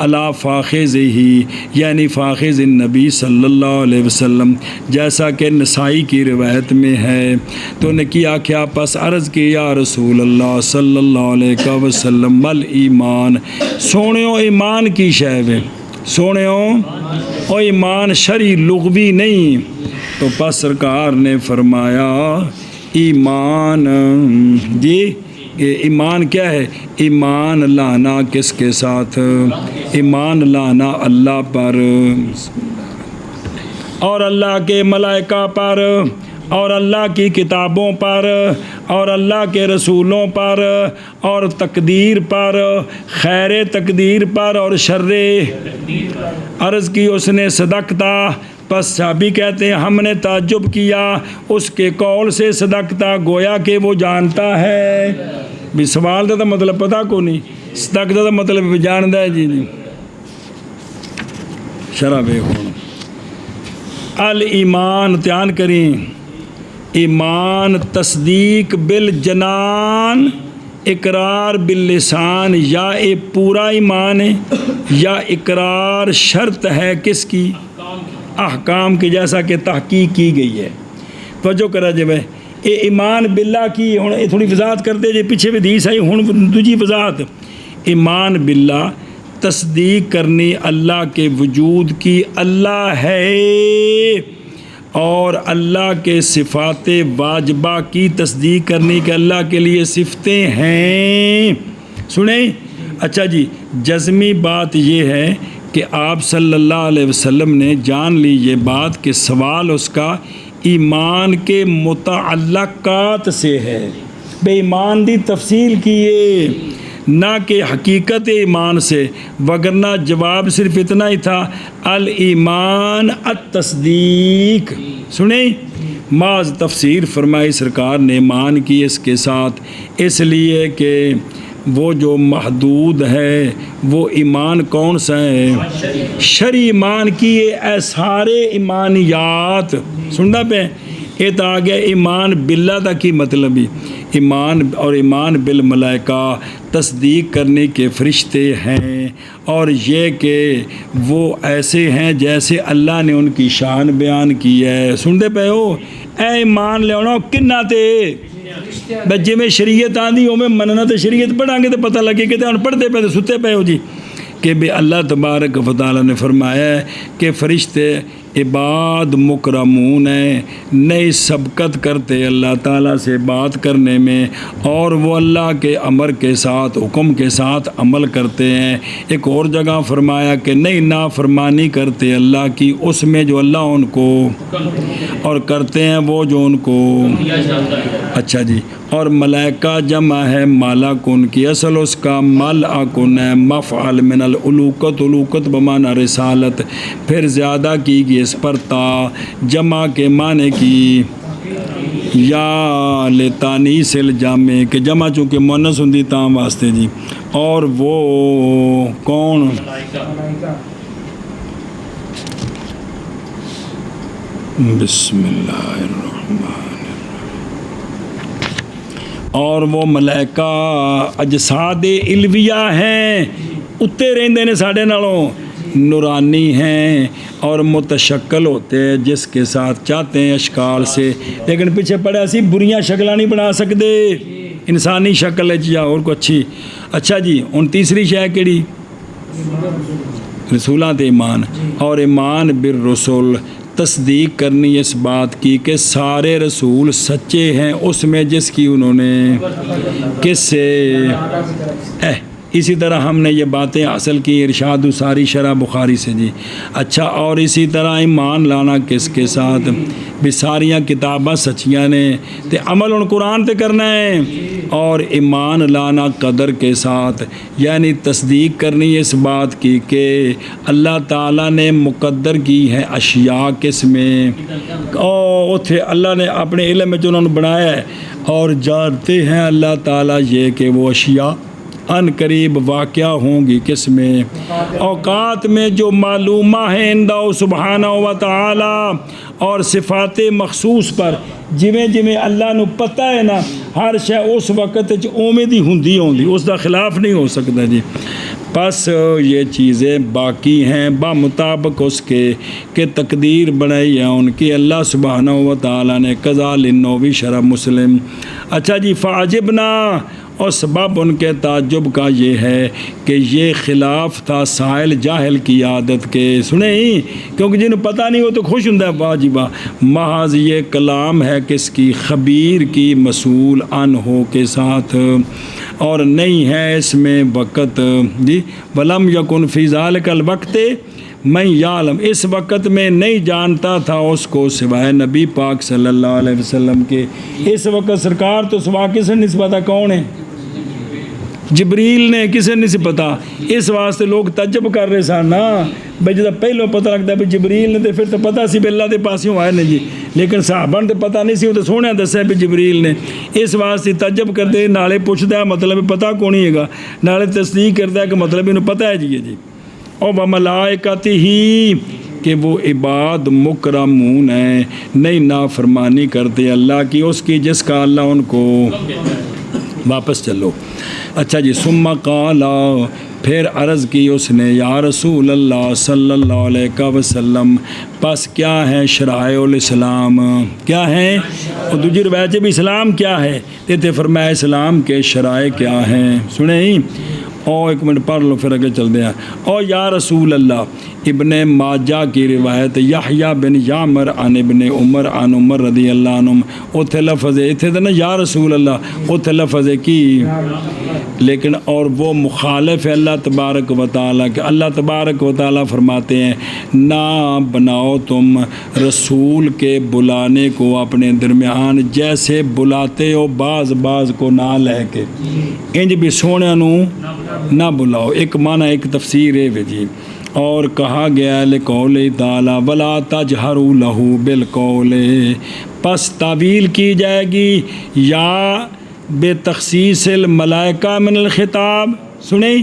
علی فاخذہی، یعنی فاخذ النبی صلی اللہ علیہ وسلم، جیسا کہ نسائی کی روایت میں ہے۔ تو نے کیا کیا؟ پس عرض کی یا رسول اللہ صلی اللہ علیہ وسلم مل ایمان، سونیو ایمان کی شے ہے، سونیو او ایمان شرعی لغوی نہیں۔ تو پس سرکار نے فرمایا ایمان، جی ایمان کیا ہے؟ ایمان لانا کس کے ساتھ؟ ایمان لانا اللہ پر اور اللہ کے ملائکہ پر اور اللہ کی کتابوں پر اور اللہ کے رسولوں پر اور تقدیر پر، خیر تقدیر پر اور شر۔ عرض کی اس نے صدقتا، پس صحابی کہتے ہیں ہم نے تعجب کیا اس کے قول سے، صدقتا گویا کہ وہ جانتا ہے، بھی سوال دا مطلب پتہ کو نہیں، صدقتا دا مطلب بھی جانتا ہے جی نہیں شرح بے ہون۔ الایمان دھیان کریں، ایمان تصدیق بالجنان اقرار باللسان، یا اے پورا ایمان ہے یا اقرار شرط ہے کس کی؟ احکام کی، جیسا کہ تحقیق کی گئی ہے۔ توجہ کرا جب ہے اے ایمان باللہ کی، ہوں یہ تھوڑی وضاحت کرتے جی، پیچھے بھی حدیث آئی، ہوں دوجی وضاحت۔ ایمان باللہ تصدیق کرنی اللہ کے وجود کی، اللہ ہے، اور اللہ کے صفات واجبہ کی تصدیق کرنی کہ اللہ کے لیے صفتیں ہیں۔ سنیں اچھا جی، جزمی بات یہ ہے کہ آپ صلی اللہ علیہ وسلم نے جان لی یہ بات کہ سوال اس کا ایمان کے متعلقات سے ہے، بے ایمان دی تفصیل کیے نہ کہ حقیقت ایمان سے، وگرنہ جواب صرف اتنا ہی تھا الایمان التصدیق۔ سنیں معاذ تفسیر فرمائی سرکار نے ایمان کی اس کے ساتھ، اس لیے کہ وہ جو محدود ہے وہ ایمان کون سا ہے؟ شرعی ایمان کی اے سارے ایمانیات سننا پہ یہ تو آ گیا ایمان باللہ دا کی مطلب ہی، ایمان اور ایمان بالملائکہ تصدیق کرنے کے فرشتے ہیں، اور یہ کہ وہ ایسے ہیں جیسے اللہ نے ان کی شان بیان کی ہے۔ سنتے پہ ہو اے ایمان لے ہونا کنہ تے بجے میں شریعت آندھی ہو میں مننا تو شریعت پڑھاں گے تو پتہ لگے کہ ہم پڑھتے پہ تو ستے پہ ہو جی، کہ بے اللہ تبارک و تعالیٰ نے فرمایا ہے کہ فرشتے عباد مکرمون ہیں، نئی سبقت کرتے اللہ تعالیٰ سے بات کرنے میں، اور وہ اللہ کے امر کے ساتھ حکم کے ساتھ عمل کرتے ہیں۔ ایک اور جگہ فرمایا کہ نئی نافرمانی کرتے اللہ کی اس میں جو اللہ ان کو، اور کرتے ہیں وہ جو ان کو۔ اچھا جی، اور ملائکہ جمع ہے مالکن کی، اصل اس کا ملعکن ہے، مفعل من الالوکت، الوکت بمعنی رسالت، پھر زیادہ کی گئی اس پر تا جمع کے معنی کی، یا لتانیس الجامع کہ جمع چونکہ مؤنث ہوندی تاں واسطے جی۔ اور وہ کون؟ بسم اللہ الرحمن اور وہ ملائکہ اجساد علویہ ہیں اتنے رہندے نے ساڈے نالوں نورانی ہیں اور متشکل ہوتے ہیں جس کے ساتھ چاہتے ہیں اشکال سے لیکن پیچھے پڑھا سی بریاں شکلاں نہیں بنا سکتے انسانی شکل ہے یا اور کو اچھی اچھا جی ہن تیسری شے کیڑی رسولاں تے ایمان اور ایمان بالرسول تصدیق کرنی اس بات کی کہ سارے رسول سچے ہیں اس میں جس کی انہوں نے کس سے اسی طرح ہم نے یہ باتیں حاصل کی ارشاد ساری شرح بخاری سے جی اچھا اور اسی طرح ایمان لانا کس کے ساتھ بھی ساریاں کتاباں سچیاں نے تے عمل ان قرآن تے کرنا ہے اور ایمان لانا قدر کے ساتھ یعنی تصدیق کرنی اس بات کی کہ اللہ تعالیٰ نے مقدر کی ہے اشیاء کس میں اوتھے اللہ نے اپنے علم میں جو انہوں نے بنایا ہے اور جانتے ہیں اللہ تعالیٰ یہ کہ وہ اشیاء ان قریب واقعہ ہوں گی کس میں اوقات میں جو معلومہ ہیں اندہ سبحانہ و تعالی اور صفات مخصوص پر جویں جویں اللہ نو پتہ ہے نا ہر شے اس وقت اوویں دی ہوندی اس دا خلاف نہیں ہو سکتا جی پس یہ چیزیں باقی ہیں بمطابق اس کے کہ تقدیر بنائی ہے ان کی اللہ سبحانہ و تعالی نے قضا للنووی شرح مسلم اچھا جی فعجبنا اور سبب ان کے تعجب کا یہ ہے کہ یہ خلاف تھا سائل جاہل کی عادت کے سنیں کیونکہ جنہیں پتہ نہیں ہو تو خوش ہوں واجبہ محض یہ کلام ہے کس کی خبیر کی مسئول ان ہو کے ساتھ اور نہیں ہے اس میں وقت جی ولم یکن فی ذالک الوقت میں یعلم اس وقت میں نہیں جانتا تھا اس کو سوائے نبی پاک صلی اللہ علیہ وسلم کے اس وقت سرکار تو سوا کسے نہیں پتا کون ہے جبریل نے کسے نہیں پتا اس واسطے لوگ تعجب کر رہے سن نا بھائی جب پہلو پتہ لگتا ہے بھی جبریل نے تو پھر تو پتہ سی بھی اللہ دے پاسوں آئے نے جی لیکن صحابہ نے تو پتہ نہیں سی وہ تو سونے دسیا بھی جبریل نے اس واسطے تعجب کرتے نالے پوچھتا ہے مطلب پتہ کون ہی ہے نالے تصدیق کرتا ہے کہ مطلب انہوں پتہ ہے جی اور وملائکتہ کہ وہ عباد مکرمون ہیں نہیں نافرمانی کرتے اللہ کی اس کی جس کا اللہ ان کو واپس چلو اچھا جی ثم قال پھر عرض کی اس نے یا رسول اللہ صلی اللہ علیہ وسلم پس کیا ہے شرائع الاسلام کیا ہیں اور دوسری روایت بھی اسلام کیا ہے تے فرمایا اسلام کے شرائع کیا ہیں سنیں او ایک منٹ پڑھ لو پھر آگے چل دیا او یا رسول اللہ ابن ماجہ کی روایت یحییٰ بن یعمر عن ابن عمر عن عمر رضی اللہ عنہ اتھے لفظ اتھے تھے نا یا رسول اللہ اتھے لفظ کی لیکن اور وہ مخالف ہے اللہ تبارک و تعالیٰ کہ اللہ تبارک و تعالیٰ فرماتے ہیں نہ بناؤ تم رسول کے بلانے کو اپنے درمیان جیسے بلاتے ہو بعض کو نہ لے کے انج بھی سونے نو نہ بلاؤ ایک معنی ایک تفسیر ہے جی اور کہا گیا لقول تعالی ولا تجہروا لہ بالقول پس تعویل کی جائے گی یا بے تخصیص الملائکہ من الخطاب سنیں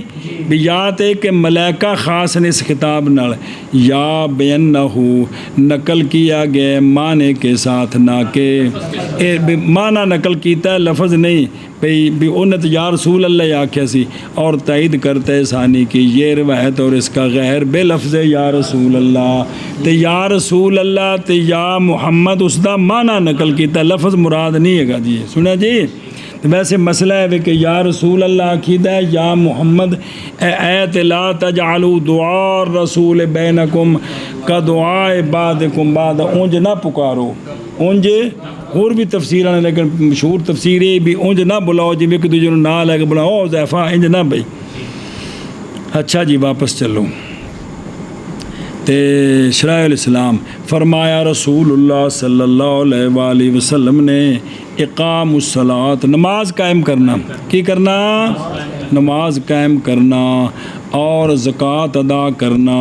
بھی یاد ہے کہ ملائکہ خاص نے اس خطاب نال یا بینہو نقل کیا گیا معنی کے ساتھ نہ کہ معنی نقل کیتا ہے لفظ نہیں بھی انت یا رسول اللہ آکھیا سی اور تائید کرتا ہے ثانی کی یہ روایت اور اس کا غیر بے لفظ یا رسول اللہ تے یا رسول اللہ تے یا محمد اس دا معنی نقل کیتا ہے لفظ مراد نہیں ہے گا جی سنا جی ویسے مسئلہ ہے کہ یا رسول اللہ عقیدہ ہے یا محمد ایت لا تجعلوا دعاء الرسول بینکم کا دعائے بعدکم بعد اونج نہ پکارو اونج اور بھی تفسیر آنے لیکن مشہور تفسیر ہے بھی اونج نہ بلاؤ جی ایک دوسرے نہ لے کے بلاؤ زیفہ انج نہ بھائی اچھا جی واپس چلو تے شرائع الاسلام فرمایا رسول اللہ صلی اللہ علیہ وآلہ وسلم نے اقام الصلاۃ نماز قائم کرنا کی کرنا نماز قائم کرنا اور زکوٰۃ ادا کرنا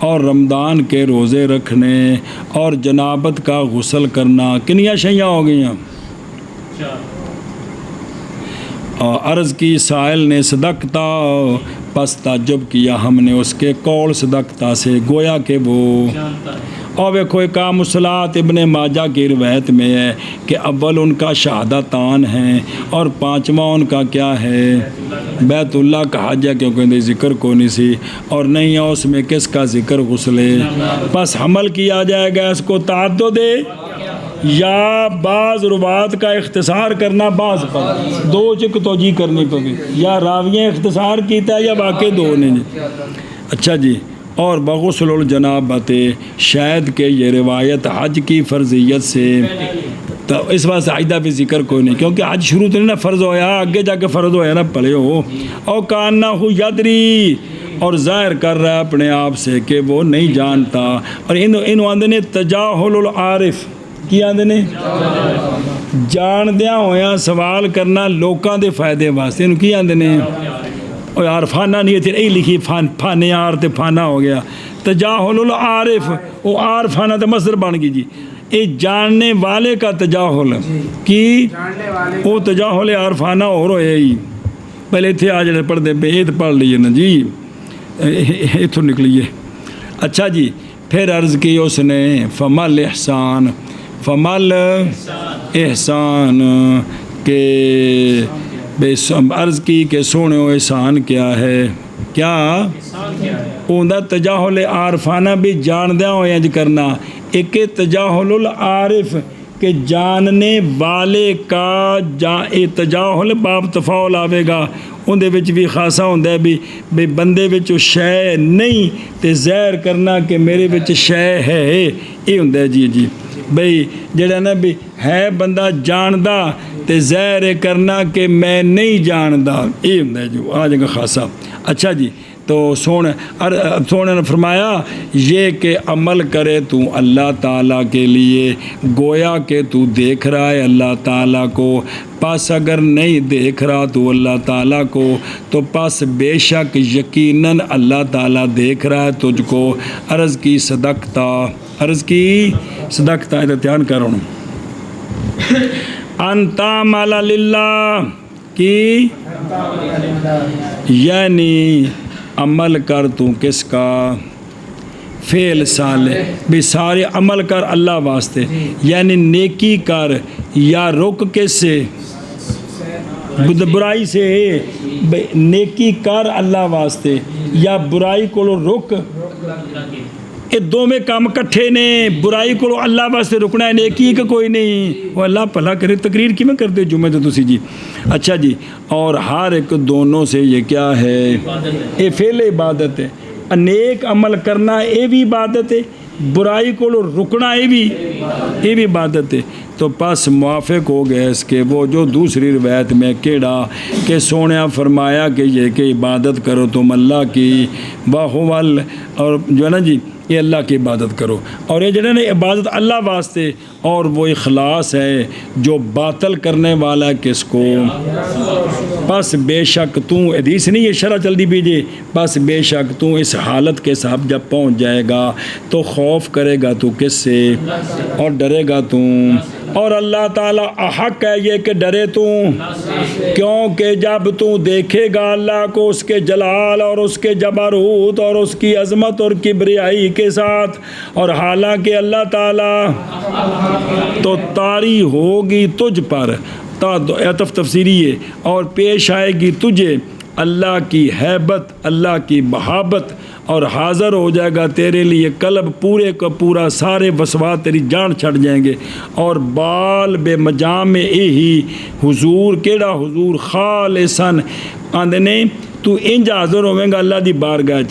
اور رمضان کے روزے رکھنے اور جنابت کا غسل کرنا کنیا شیاں ہو گئی ہیں عرض کی سائل نے صدقتا پس تعجب کیا ہم نے اس کے قول صدقتا سے، گویا کہ وہ جانتا ہے۔ اور ویکھو اقام الصلاۃ ابن ماجہ کی روایت میں ہے کہ اول ان کا شہادتان ہیں اور پانچواں ان کا کیا ہے؟ بیت اللہ کا حج ہے، کیونکہ اندر ذکر کو نہیں سی اور نہیں ہے اس میں کس کا ذکر غسل ہے۔ بس حمل کیا جائے گا اس کو تعدد یا بعض روات کا اختصار کرنا، بعض پر دو چک توجہ کرنی پڑی، یا راوییں اختصار کیتا ہے یا واقع دو نے جی۔ اچھا جی، اور بغسل الجنابت، شاید کہ یہ روایت حج کی فرضیت سے، تو اس واسطے حجدہ بھی ذکر کوئی نہیں، کیونکہ حج شروع تو نہیں نا فرض ہویا، آگے جا کے فرض ہویا نا پڑھے ہو۔ او کانہ یدری، اور ظاہر کر رہا ہے اپنے آپ سے کہ وہ نہیں جانتا، اور انہوں آندے نے تجاہل العارف، کی آندے نے جاندیاں ہویا سوال کرنا لوکاں دے فائدے واسطے، انہوں کی آندے نے اور عارفانہ نہیں تھی، اے لکھی فانے آر تے فانہ ہو گیا، تجاہل العارف، وہ عارفانہ تے مصدر بن گئی جی، اے جاننے والے کا تجاہل کی، وہ تجاہل عارفانہ اور ہوئے ہی، پہلے تھے آج پڑھ دے پہ ایت پڑھ لیے نا جی، ایتھو نکلیے۔ اچھا جی، پھر عرض کی اس نے فمل احسان، فمل احسان، کہ عرض کی کہ سونے و احسان کیا ہے، کیا اوندا تجاہل عارفانہ بھی جاندیاں ہویا جی کرنا، ایک تجاہل العارف کہ جاننے والے کا تجاہل باب تفاعل آوے گا، اندے وچ بھی خاصا ہوندہ ہے بھی بندے وچ شے نہیں تے ظاہر کرنا کہ میرے وچ شے ہے، یہ ہوندہ ہے جی بھئی جڑا نا بھی ہے بندہ جاندہ تے ظاہر کرنا کہ میں نہیں جاندہ، یہ ہوندہ ہے جو آج کا خاصا۔ اچھا جی، تو سونے نے فرمایا یہ کہ عمل کرے تو اللہ تعالیٰ کے لیے، گویا کہ تو دیکھ رہا ہے اللہ تعالیٰ کو، پس اگر نہیں دیکھ رہا تو اللہ تعالیٰ کو، تو پس بے شک یقیناً اللہ تعالیٰ دیکھ رہا ہے تجھ کو۔ عرض کی صدقتا، عرض کی صدقتا، دھیان کرو انتا مالا للہ کی، یعنی عمل کر تو کس کا؟ فعل صالح، بھی سارے عمل کر اللہ واسطے، یعنی نیکی کر یا رک کس سے؟ برائی سے، نیکی کر اللہ واسطے یا برائی کو رک، یہ دو میں کام کٹھے نے، برائی کو اللہ واسطے رکنا ہے، نیکی کا کوئی نہیں، وہ اللہ بھلا کرے۔ تقریر کی میں کرتے جمعہ تو تسی جی۔ اچھا جی، اور ہر ایک دونوں سے یہ کیا ہے؟ یہ فعل عبادت ہے، نیک عمل کرنا یہ بھی عبادت ہے، برائی کو رکنا یہ بھی عبادت ہے۔ تو پس موافق ہو گئے اس کے وہ جو دوسری روایت میں کیڑا کہ سونیا فرمایا کہ یہ کہ عبادت کرو تم اللہ کی، باہول، اور جو ہے نا جی یہ اللہ کی عبادت کرو، اور یہ جو ہے نا عبادت اللہ واسطے، اور وہ اخلاص ہے جو باطل کرنے والا ہے کس کو؟ پس بے شک تو، حدیث نہیں یہ شرح چل دی بیجے، پس بے شک تو اس حالت کے ساتھ جب پہنچ جائے گا تو خوف کرے گا تو کس سے اور ڈرے گا تو، اور اللہ تعالیٰ حق ہے یہ کہ ڈرے تو، کیونکہ جب تو دیکھے گا اللہ کو اس کے جلال اور اس کے جبروت اور اس کی عظمت اور کبریائی کے ساتھ، اور حالانکہ اللہ تعالیٰ تو طاری ہوگی تجھ پر، عطف تفسیری ہے، اور پیش آئے گی تجھے اللہ کی ہیبت، اللہ کی بہابت، اور حاضر ہو جائے گا تیرے لیے قلب پورے کا پورا، سارے وسواس تیری جان چھڑ جائیں گے، اور بال بے مجام ہی حضور، کیڑا حضور؟ خالصاً آندنے تو انج حاضر ہوئیں گا اللہ دی بارگاہ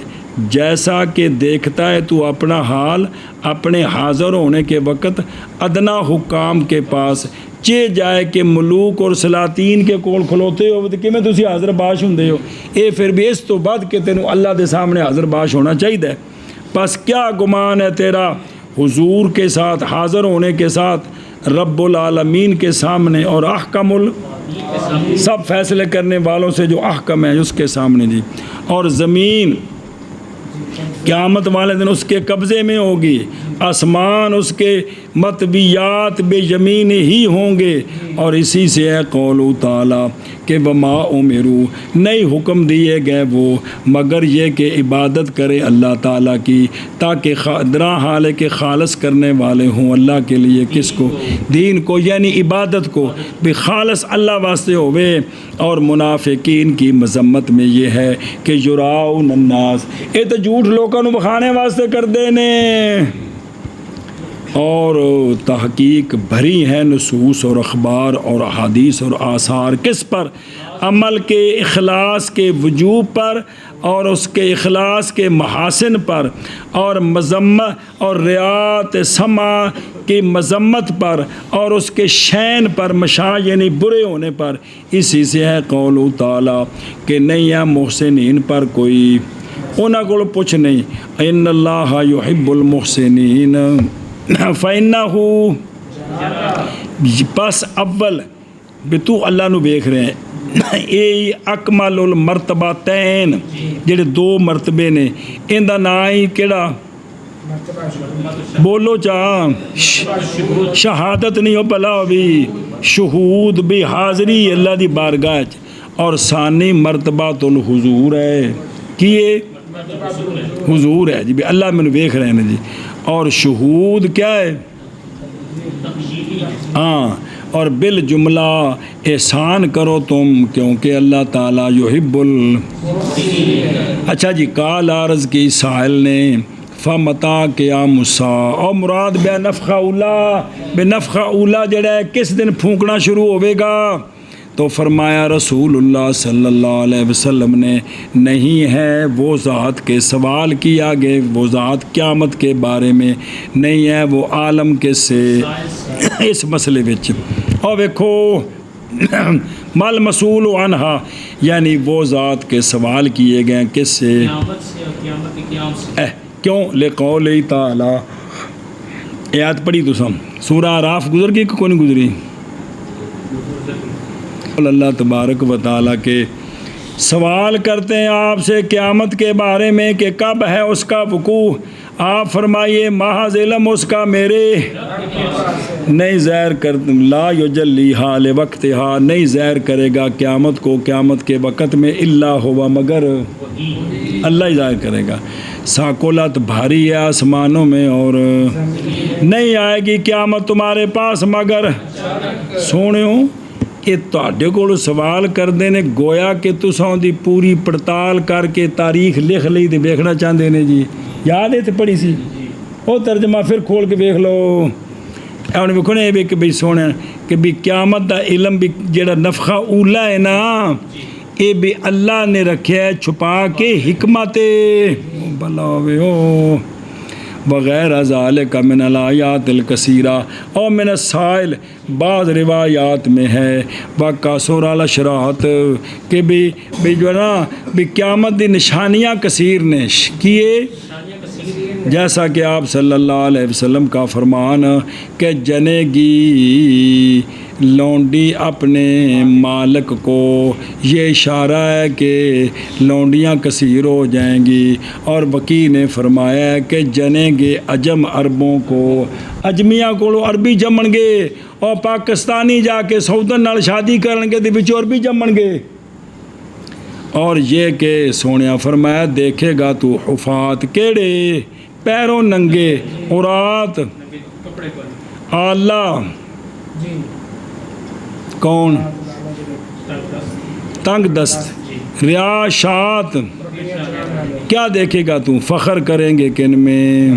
جیسا کہ دیکھتا ہے تو اپنا حال اپنے حاضر ہونے کے وقت ادنا حکام کے پاس، چے جائے کہ ملوک اور سلاطین کے کول کھلوتے ہو تو کیویں تسی حاضر باش ہوندے ہو، اے پھر بھی اس تو بعد کہ تینوں اللہ دے سامنے حاضر باش ہونا چاہیے۔ پس کیا گمان ہے تیرا حضور کے ساتھ، حاضر ہونے کے ساتھ رب العالمین کے سامنے، اور احکم سب فیصلے کرنے والوں سے جو احکم ہے اس کے سامنے جی، اور زمین قیامت والے دن اس کے قبضے میں ہوگی، آسمان اس کے مطویات بے یمین ہی ہوں گے، اور اسی سے ہے قول تعالیٰ کہ وما امروا، نہیں حکم دیے گئے وہ مگر یہ کہ عبادت کرے اللہ تعالیٰ کی، تاکہ درا حال ہے کہ خالص کرنے والے ہوں اللہ کے لیے، کس کو؟ دین کو، یعنی عبادت کو بھی خالص اللہ واسطے ہوئے۔ اور منافقین کی مذمت میں یہ ہے کہ یراؤن الناس، یہ تو جھوٹ لوگوں بخانے واسطے کر دینے، اور تحقیق بھری ہے نصوص اور اخبار اور احادیث اور آثار کس پر؟ عمل کے اخلاص کے وجوب پر، اور اس کے اخلاص کے محاسن پر، اور مذمت اور رعایت سما کی مذمت پر، اور اس کے شین پر، مشاع یعنی برے ہونے پر۔ اسی سے ہے قول تعالیٰ کہ نہیں ہے محسنین پر کوئی، انہاں کو پوچھ نہیں، ان اللہ یحب المحسنین فَإِنَّهُ، پس اول بھی تو اللہ نو ویکھ رہے ہیں، اے اکمل المرتبتین جڑے دو مرتبے نے، ان دا نام ہی کیڑا؟ بولو چاہ، شہادت نہیں ہو بلا بھی، شہود بھی حاضری اللہ دی بارگاہ، اور ثانی مرتبہ الحضور ہے، کیے حضور ہے جی، بھی اللہ میں ویکھ رہے ہیں جی، اور شہود کیا ہے؟ ہاں، اور بالجملہ احسان کرو تم، کیونکہ اللہ تعالیٰ یحب اچھا جی، کال عرض کی سائل نے فمتا قیام الساعہ، اور مراد بے نفخہ اولا، بے نفخہ اولا جڑا ہے کس دن پھونکنا شروع ہوئے گا؟ تو فرمایا رسول اللہ صلی اللہ علیہ وسلم نے نہیں ہے وہ ذات کے، سوال کیا گئے وہ ذات قیامت کے بارے میں نہیں ہے وہ عالم کے سے اس مسئلے وچ، اور ویکھو مال مسئول عنہا، یعنی وہ ذات کے سوال کیے گئے کس سے؟ قیامت سے اور قیامت کے قیام سے۔ کیوں؟ لقول تعالیٰ، آیات پڑھی تو سم سورہ اعراف گزر گئی کہ کون گزری؟ اللہ تبارک و تعالیٰ کے سوال کرتے ہیں آپ سے قیامت کے بارے میں کہ کب ہے اس کا وقوع، آپ فرمائیے محض علم اس کا میرے نہیں ظاہر کر، لا یجلیہا لوقتہا، نہیں ظاہر کرے گا قیامت کو قیامت کے وقت میں، الا ہوا مگر اللہ ہی ظاہر کرے گا۔ ثقلت بھاری ہے آسمانوں میں، اور نہیں آئے گی قیامت تمہارے پاس مگر سونے یہ تواڈے کول سوال کردے نے گویا کہ تساں دی پوری پڑتال کر کے تاریخ لکھ لئی تے ویکھنا چاہندے نے جی، یاد ہے تے پڑھی سی وہ ترجمہ پھر کھول کے ویکھ لو، ہن ویکھو نا کہ بھئی سونے کہ بھی قیامت دا علم بھی جڑا نفخہ اولا ہے نا، یہ بھی اللہ نے رکھیا ہے چھپا کے حکمت بلا ہوئے ہو وغیرہ ذالک من الآیات الکثیرہ، اور من السائل بعض روایات میں ہے وکثر الاشراط کہ بھی جو ہے نا بھی قیامت دی نشانیاں کثیر نے کیے، جیسا کہ آپ صلی اللہ علیہ وسلم کا فرمان کہ جنے گی لونڈی اپنے مالک کو، یہ اشارہ ہے کہ لونڈیاں کثیر ہو جائیں گی، اور وکیع نے فرمایا ہے کہ جنیں گے عجم عربوں کو، اجمیاں کو عربی جمن گے، اور پاکستانی جا کے سعودن نال شادی کرن گے تے وچ عربی جمن گے، اور یہ کہ سونیا فرمایا دیکھے گا تو حفات کیڑے پیروں ننگے، عورات آلہ کون تنگ دست، ریاشات، کیا دیکھے گا تو؟ فخر کریں گے کن میں؟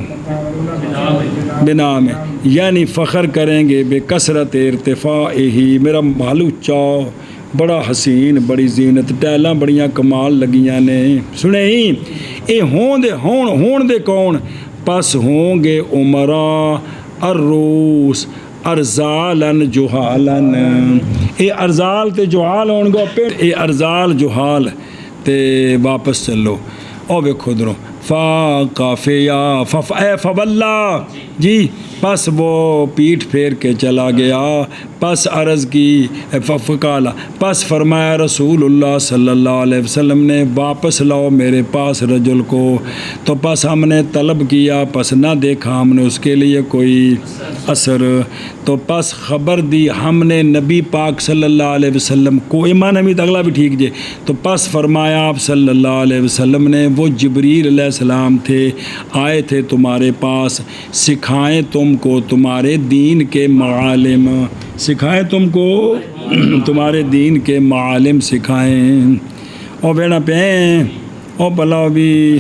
بنا میں، یعنی فخر کریں گے بے کثرت ارتفاع ہی، میرا مالو چاو بڑا حسین، بڑی زینت، ٹیلاں بڑیاں کمال لگیاں نے، سنے ہی اے ہون دے کون؟ پس ہوں گے عمراء الروس ارزالن جہالن، اے ارزال تے جہال ہون گے، اے ارزال جہال تے واپس چلو، اور ویکھو دروں فقافیا فواللہ جی، پس وہ پیٹھ پھیر کے چلا گیا. پس عرض کی فقال، پس فرمایا رسول اللہ صلی اللہ علیہ وسلم نے واپس لاؤ میرے پاس رجل کو. تو پس ہم نے طلب کیا، پس نہ دیکھا ہم نے اس کے لیے کوئی اثر. تو پس خبر دی ہم نے نبی پاک صلی اللہ علیہ وسلم کو. ایمان امید اگلا بھی ٹھیک جے. تو پس فرمایا آپ صلی اللہ علیہ وسلم نے وہ جبریل علیہ السلام تھے، آئے تھے تمہارے پاس، سکھائیں تم کو تمہارے دین کے معالم، سکھائیں تم کو تمہارے دین کے معالم سکھائیں. او بیڑا پہیں او بلاؤ بھی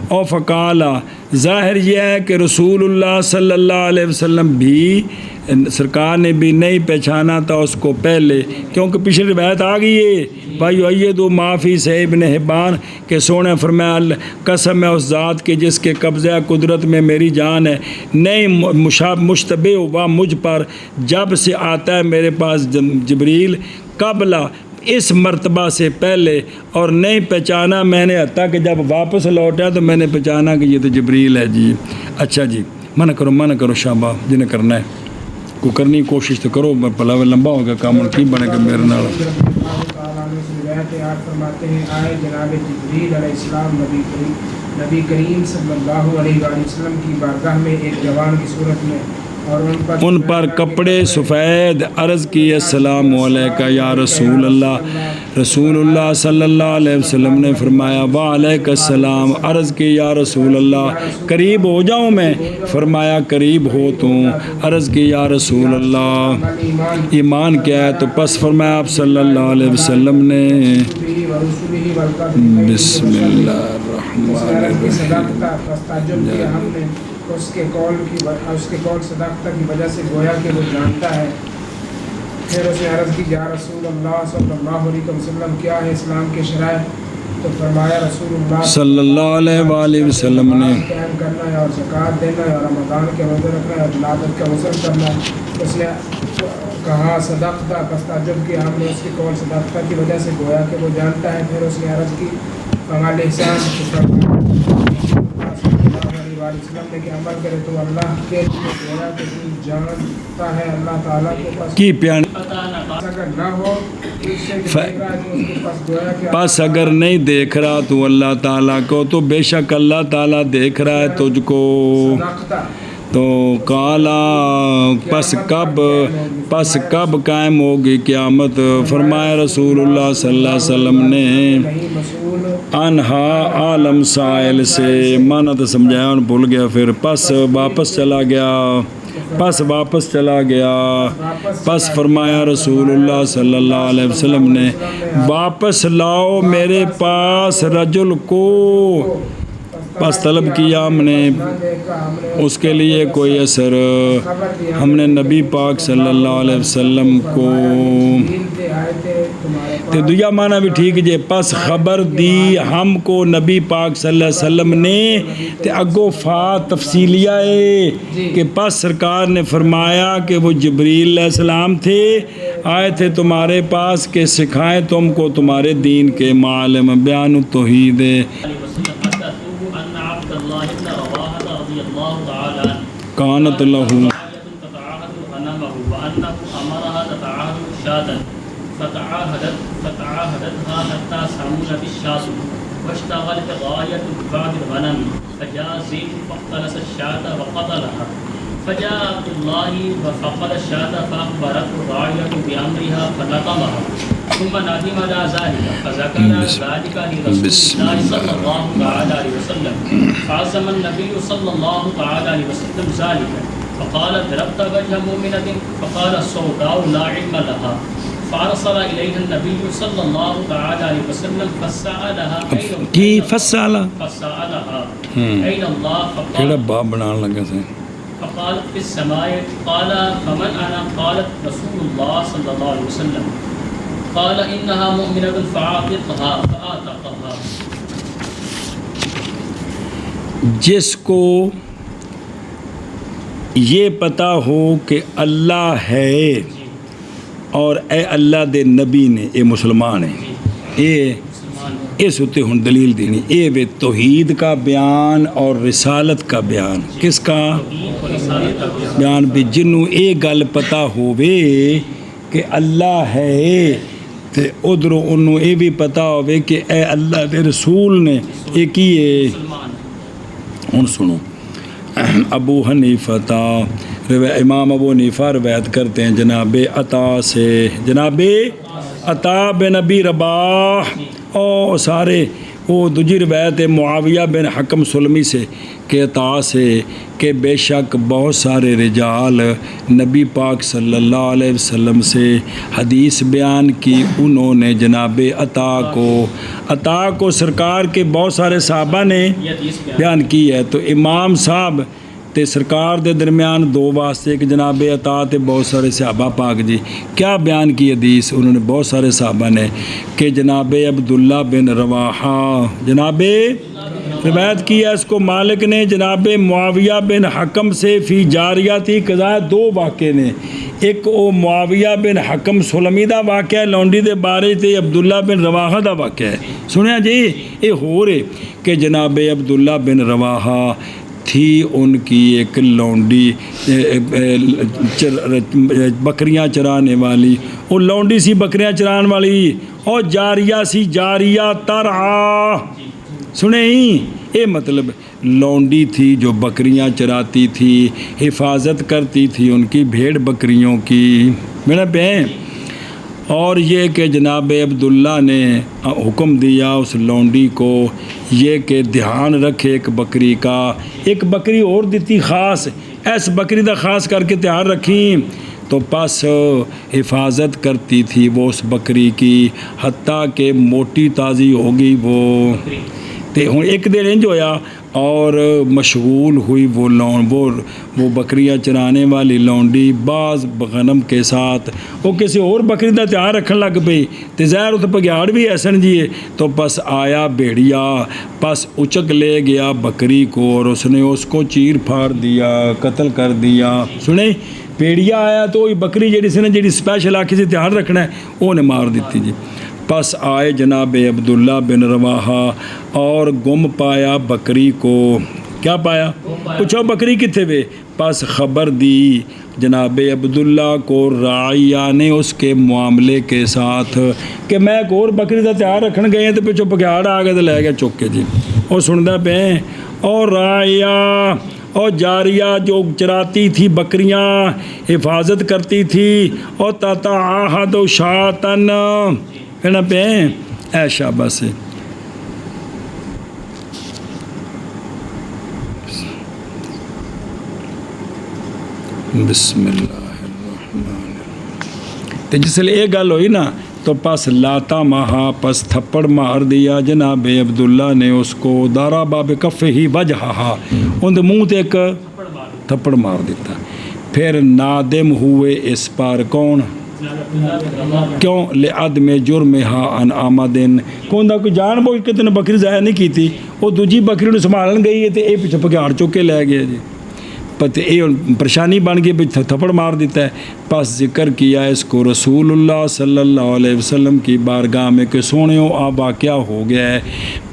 او فقالا. ظاہر یہ ہے کہ رسول اللہ صلی اللہ علیہ وسلم بھی، سرکار نے بھی نہیں پہچانا تھا اس کو پہلے، کیونکہ پچھلی روایت آ گئی ہے بھائی ایدو معافی صحیح ابن حبان کہ سونے فرمایا قسم ہے اس ذات کے جس کے قبضہ قدرت میں میری جان ہے، نہیں مشتبہ ہوا مجھ پر جب سے آتا ہے میرے پاس جبریل قبل اس مرتبہ سے پہلے، اور نہیں پہچانا میں نے حتیٰ کہ جب واپس لوٹا تو میں نے پہچانا کہ یہ تو جبریل ہے جی. اچھا جی، منع کرو شابہ جنہیں کرنا ہے کو کرنی کوشش تو کرو، پلا لمبا ہوگا کام کی بنے گا میرے نال. فرماتے ہیں آئے جناب جبریل علیہ السلام نبی کریم صلی اللہ علیہ وآلہ وسلم کی بارگاہ میں ایک جوان کی صورت میں، اور ان پر کپڑے سفید. عرض کی السلام علیکہ یا رسول اللہ. رسول اللہ صلی اللہ علیہ وسلم نے فرمایا وعلیکہ السلام. عرض کی یا رسول اللہ قریب ہو جاؤں میں؟ فرمایا قریب ہو تو. عرض کی یا رسول اللہ ایمان کیا ہے؟ تو پس فرمایا آپ صلی اللہ علیہ وسلم نے بسم اللہ الرحمن الرحیم. اس کے قول صداقت کی وجہ سے گویا کہ وہ جانتا ہے. پھر اس نے عرض کی یا رسول اللہ صلی اللہ علیہ وسلم کیا ہے اسلام کے شرائع؟ تو فرمایا رسول اللہ صلی اللہ علیہ وآلہ وسلم نے قیام کرنا ہے، اور زکوٰۃ دینا ہے، اور رمضان کے روزے رکھنا ہے، اور ولادت کا وصل کرنا ہے. اس نے کہا صدقت، پس تعجب کیا ہم نے اس کے قول صداقت کی وجہ سے گویا کہ وہ جانتا ہے. پھر اس نے عرض کی فعال احسان وسلم نے کہ عمل کرے تو اللہ کے لیے گویا کہ تو جانتا ہے اللہ تعالیٰ کو. کی پیان اگر نہ ہو اس سے دیکھ رہا ہے تو اس کے پاس گویا کہ پس اگر نہیں دیکھ رہا تو اللہ تعالیٰ کو، تو بے شک اللہ تعالیٰ دیکھ رہا ہے تجھ کو. تو کالا پس کب قائم ہوگی قیامت؟ فرمایا رسول اللہ صلی اللہ علیہ وسلم نے انہا عالم سائل سے. مانا تو سمجھایا اور بھول گیا. پھر پس واپس چلا گیا. پس فرمایا رسول اللہ صلی اللہ علیہ وسلم نے واپس لاؤ میرے پاس رجل کو. پس طلب کیا ہم نے اس کے لیے کوئی اثر. ہم نے نبی پاک صلی اللہ علیہ وسلم کو تے دویا معنی بھی ٹھیک جے. پس خبر دی ہم کو نبی پاک صلی اللہ علیہ وسلم نے تے اگو فا تفصیلیہ ہے کہ پس سرکار نے فرمایا کہ وہ جبریل علیہ السلام تھے، آئے تھے تمہارے پاس کہ سکھائیں تم کو تمہارے دین کے معالم. بیان التوحید کانت لہو فتعاهدتها حتى سمنت الشاة واشتغلت غاية بعض الغنم فجاء زيد فاختلس الشاة وقتلها. فجاء عبد الله وفقد الشاة فأخبرته الراعية بأمرها فلطمها ثم ندم على ذلك فذكر ذلك لرسول الله صلى الله عليه وسلم فعزم النبي صلى الله عليه وسلم ذلك فقال ضربت وجه مؤمنة فقال السوداء لا علم لها. فارسل إليها النبي صلى الله عليه وسلم فسألها أين الله فقالت في السماء. قال فمن أنا؟ قالت رسول الله صلى الله عليه وسلم. قال إنها مؤمنة فعاتقها فآتقها. جس کو یہ پتا ہو کہ اللہ ہے اور اے اللہ دے نبی نے، اے مسلمان ہے، اس اتنے ہوں دلیل دینی اے وے توحید کا بیان اور رسالت کا بیان کس کا بیان بھی جنوں اے گل پتہ ہووے کہ اللہ ہے تے ادھروں انہوں اے بھی پتہ ہووے کہ اے اللہ دے رسول نے اے کی ہے ہن سنو ابو حنیفہ امام ابو حنیفہ روایت کرتے ہیں جناب عطا سے جناب عطا بن ابی رباح او سارے وہ دوسری روایت ہے معاویہ بن حکم سلمی سے کہ عطا سے کہ بے شک بہت سارے رجال نبی پاک صلی اللہ علیہ وسلم سے حدیث بیان کی انہوں نے جناب عطا کو سرکار کے بہت سارے صحابہ نے بیان کی ہے تو امام صاحب تے سرکار دے درمیان دو واسطے کہ جناب عطا تے بہت سارے صحابہ پاک جی کیا بیان کی حدیث انہوں نے بہت سارے صحابہ نے کہ جناب عبداللہ بن رواحہ جناب روایت کی ہے اس کو مالک نے جناب معاویہ بن حکم سے فی جاریہ تھی قضا دو واقعے نے ایک او معاویہ بن حکم سلمی دا واقعہ ہے لونڈی دے بارے تے عبداللہ بن رواحہ دا واقعہ ہے سنیا جی یہ ہو رہے کہ جناب عبداللہ بن رواحہ تھی ان کی ایک لونڈی بکریاں چرانے والی وہ لونڈی سی بکریاں چران والی اور جاریہ سی جاریہ ترعا سنیں ہی یہ مطلب لونڈی تھی جو بکریاں چراتی تھی حفاظت کرتی تھی ان کی بھیڑ بکریوں کی میرا بہن اور یہ کہ جناب عبداللہ نے حکم دیا اس لونڈی کو یہ کہ دھیان رکھے ایک بکری کا ایک بکری اور دیتی خاص ایس بکری دا خاص کر کے دھیان رکھیں تو پس حفاظت کرتی تھی وہ اس بکری کی حتیٰ کہ موٹی تازی ہوگی وہ تے ہوں ایک دن انج ہویا اور مشغول ہوئی وہ بکریاں چرانے والی لونڈی بعض غنم کے ساتھ وہ کسی اور بکری دا دھیان رکھن لگ پئی تے ظاہر اتنے بگیاڑ بھی ایسن جیے تو پس آیا بھیڑیا پس اچک لے گیا بکری کو اور اس نے اس کو چیر پھاڑ دیا قتل کر دیا سنیں بھیڑیا آیا تو وہی بکری جیڑی سی نا جیڑی اسپیشل آکھی سے دھیان رکھنا ہے وہ نے مار دیتی جی پس آئے جناب عبداللہ بن رواحہ اور گم پایا بکری کو کیا پایا پوچھو بکری کتنے وے پس خبر دی جناب عبداللہ کو راعیہ نے اس کے معاملے کے ساتھ کہ میں ایک اور بکری کا تیار رکھن گئے ہیں تو پچھو بگیاڑ آ گئے تو لے گیا چک کے جی اور سندا پہ اور راعیہ اور جاریہ جو چراتی تھی بکریاں حفاظت کرتی تھی اور تتعاہد شاتن کہنا پہ اے شابہ سے بسم اللہ الرحمن الرحیم تو جس لئے یہ گل ہوئی نا تو پس لاتا مہا پس تھپڑ مار دیا جناب عبداللہ نے اس کو دارا باب کف ہی وجہا ان دے منہ تے ایک تھپڑ مار دیتا پھر نادم ہوئے اس پر کون کیوں لعدم جرمہا ان آمدن کون دا کوئی جان بوجھ کے تنے بکری ضائع نہیں کی تھی وہ دوجی بکری نے سنبھالن گئی ہے تے اے پیچھے پگیاڑ چوکے لے گیا جی پتے اے پریشانی بن گئی تھپڑ مار دیتا ہے پس ذکر کیا اس کو رسول اللہ صلی اللہ علیہ وسلم کی بارگاہ میں کہ سونیوں آپ واقعہ ہو گیا ہے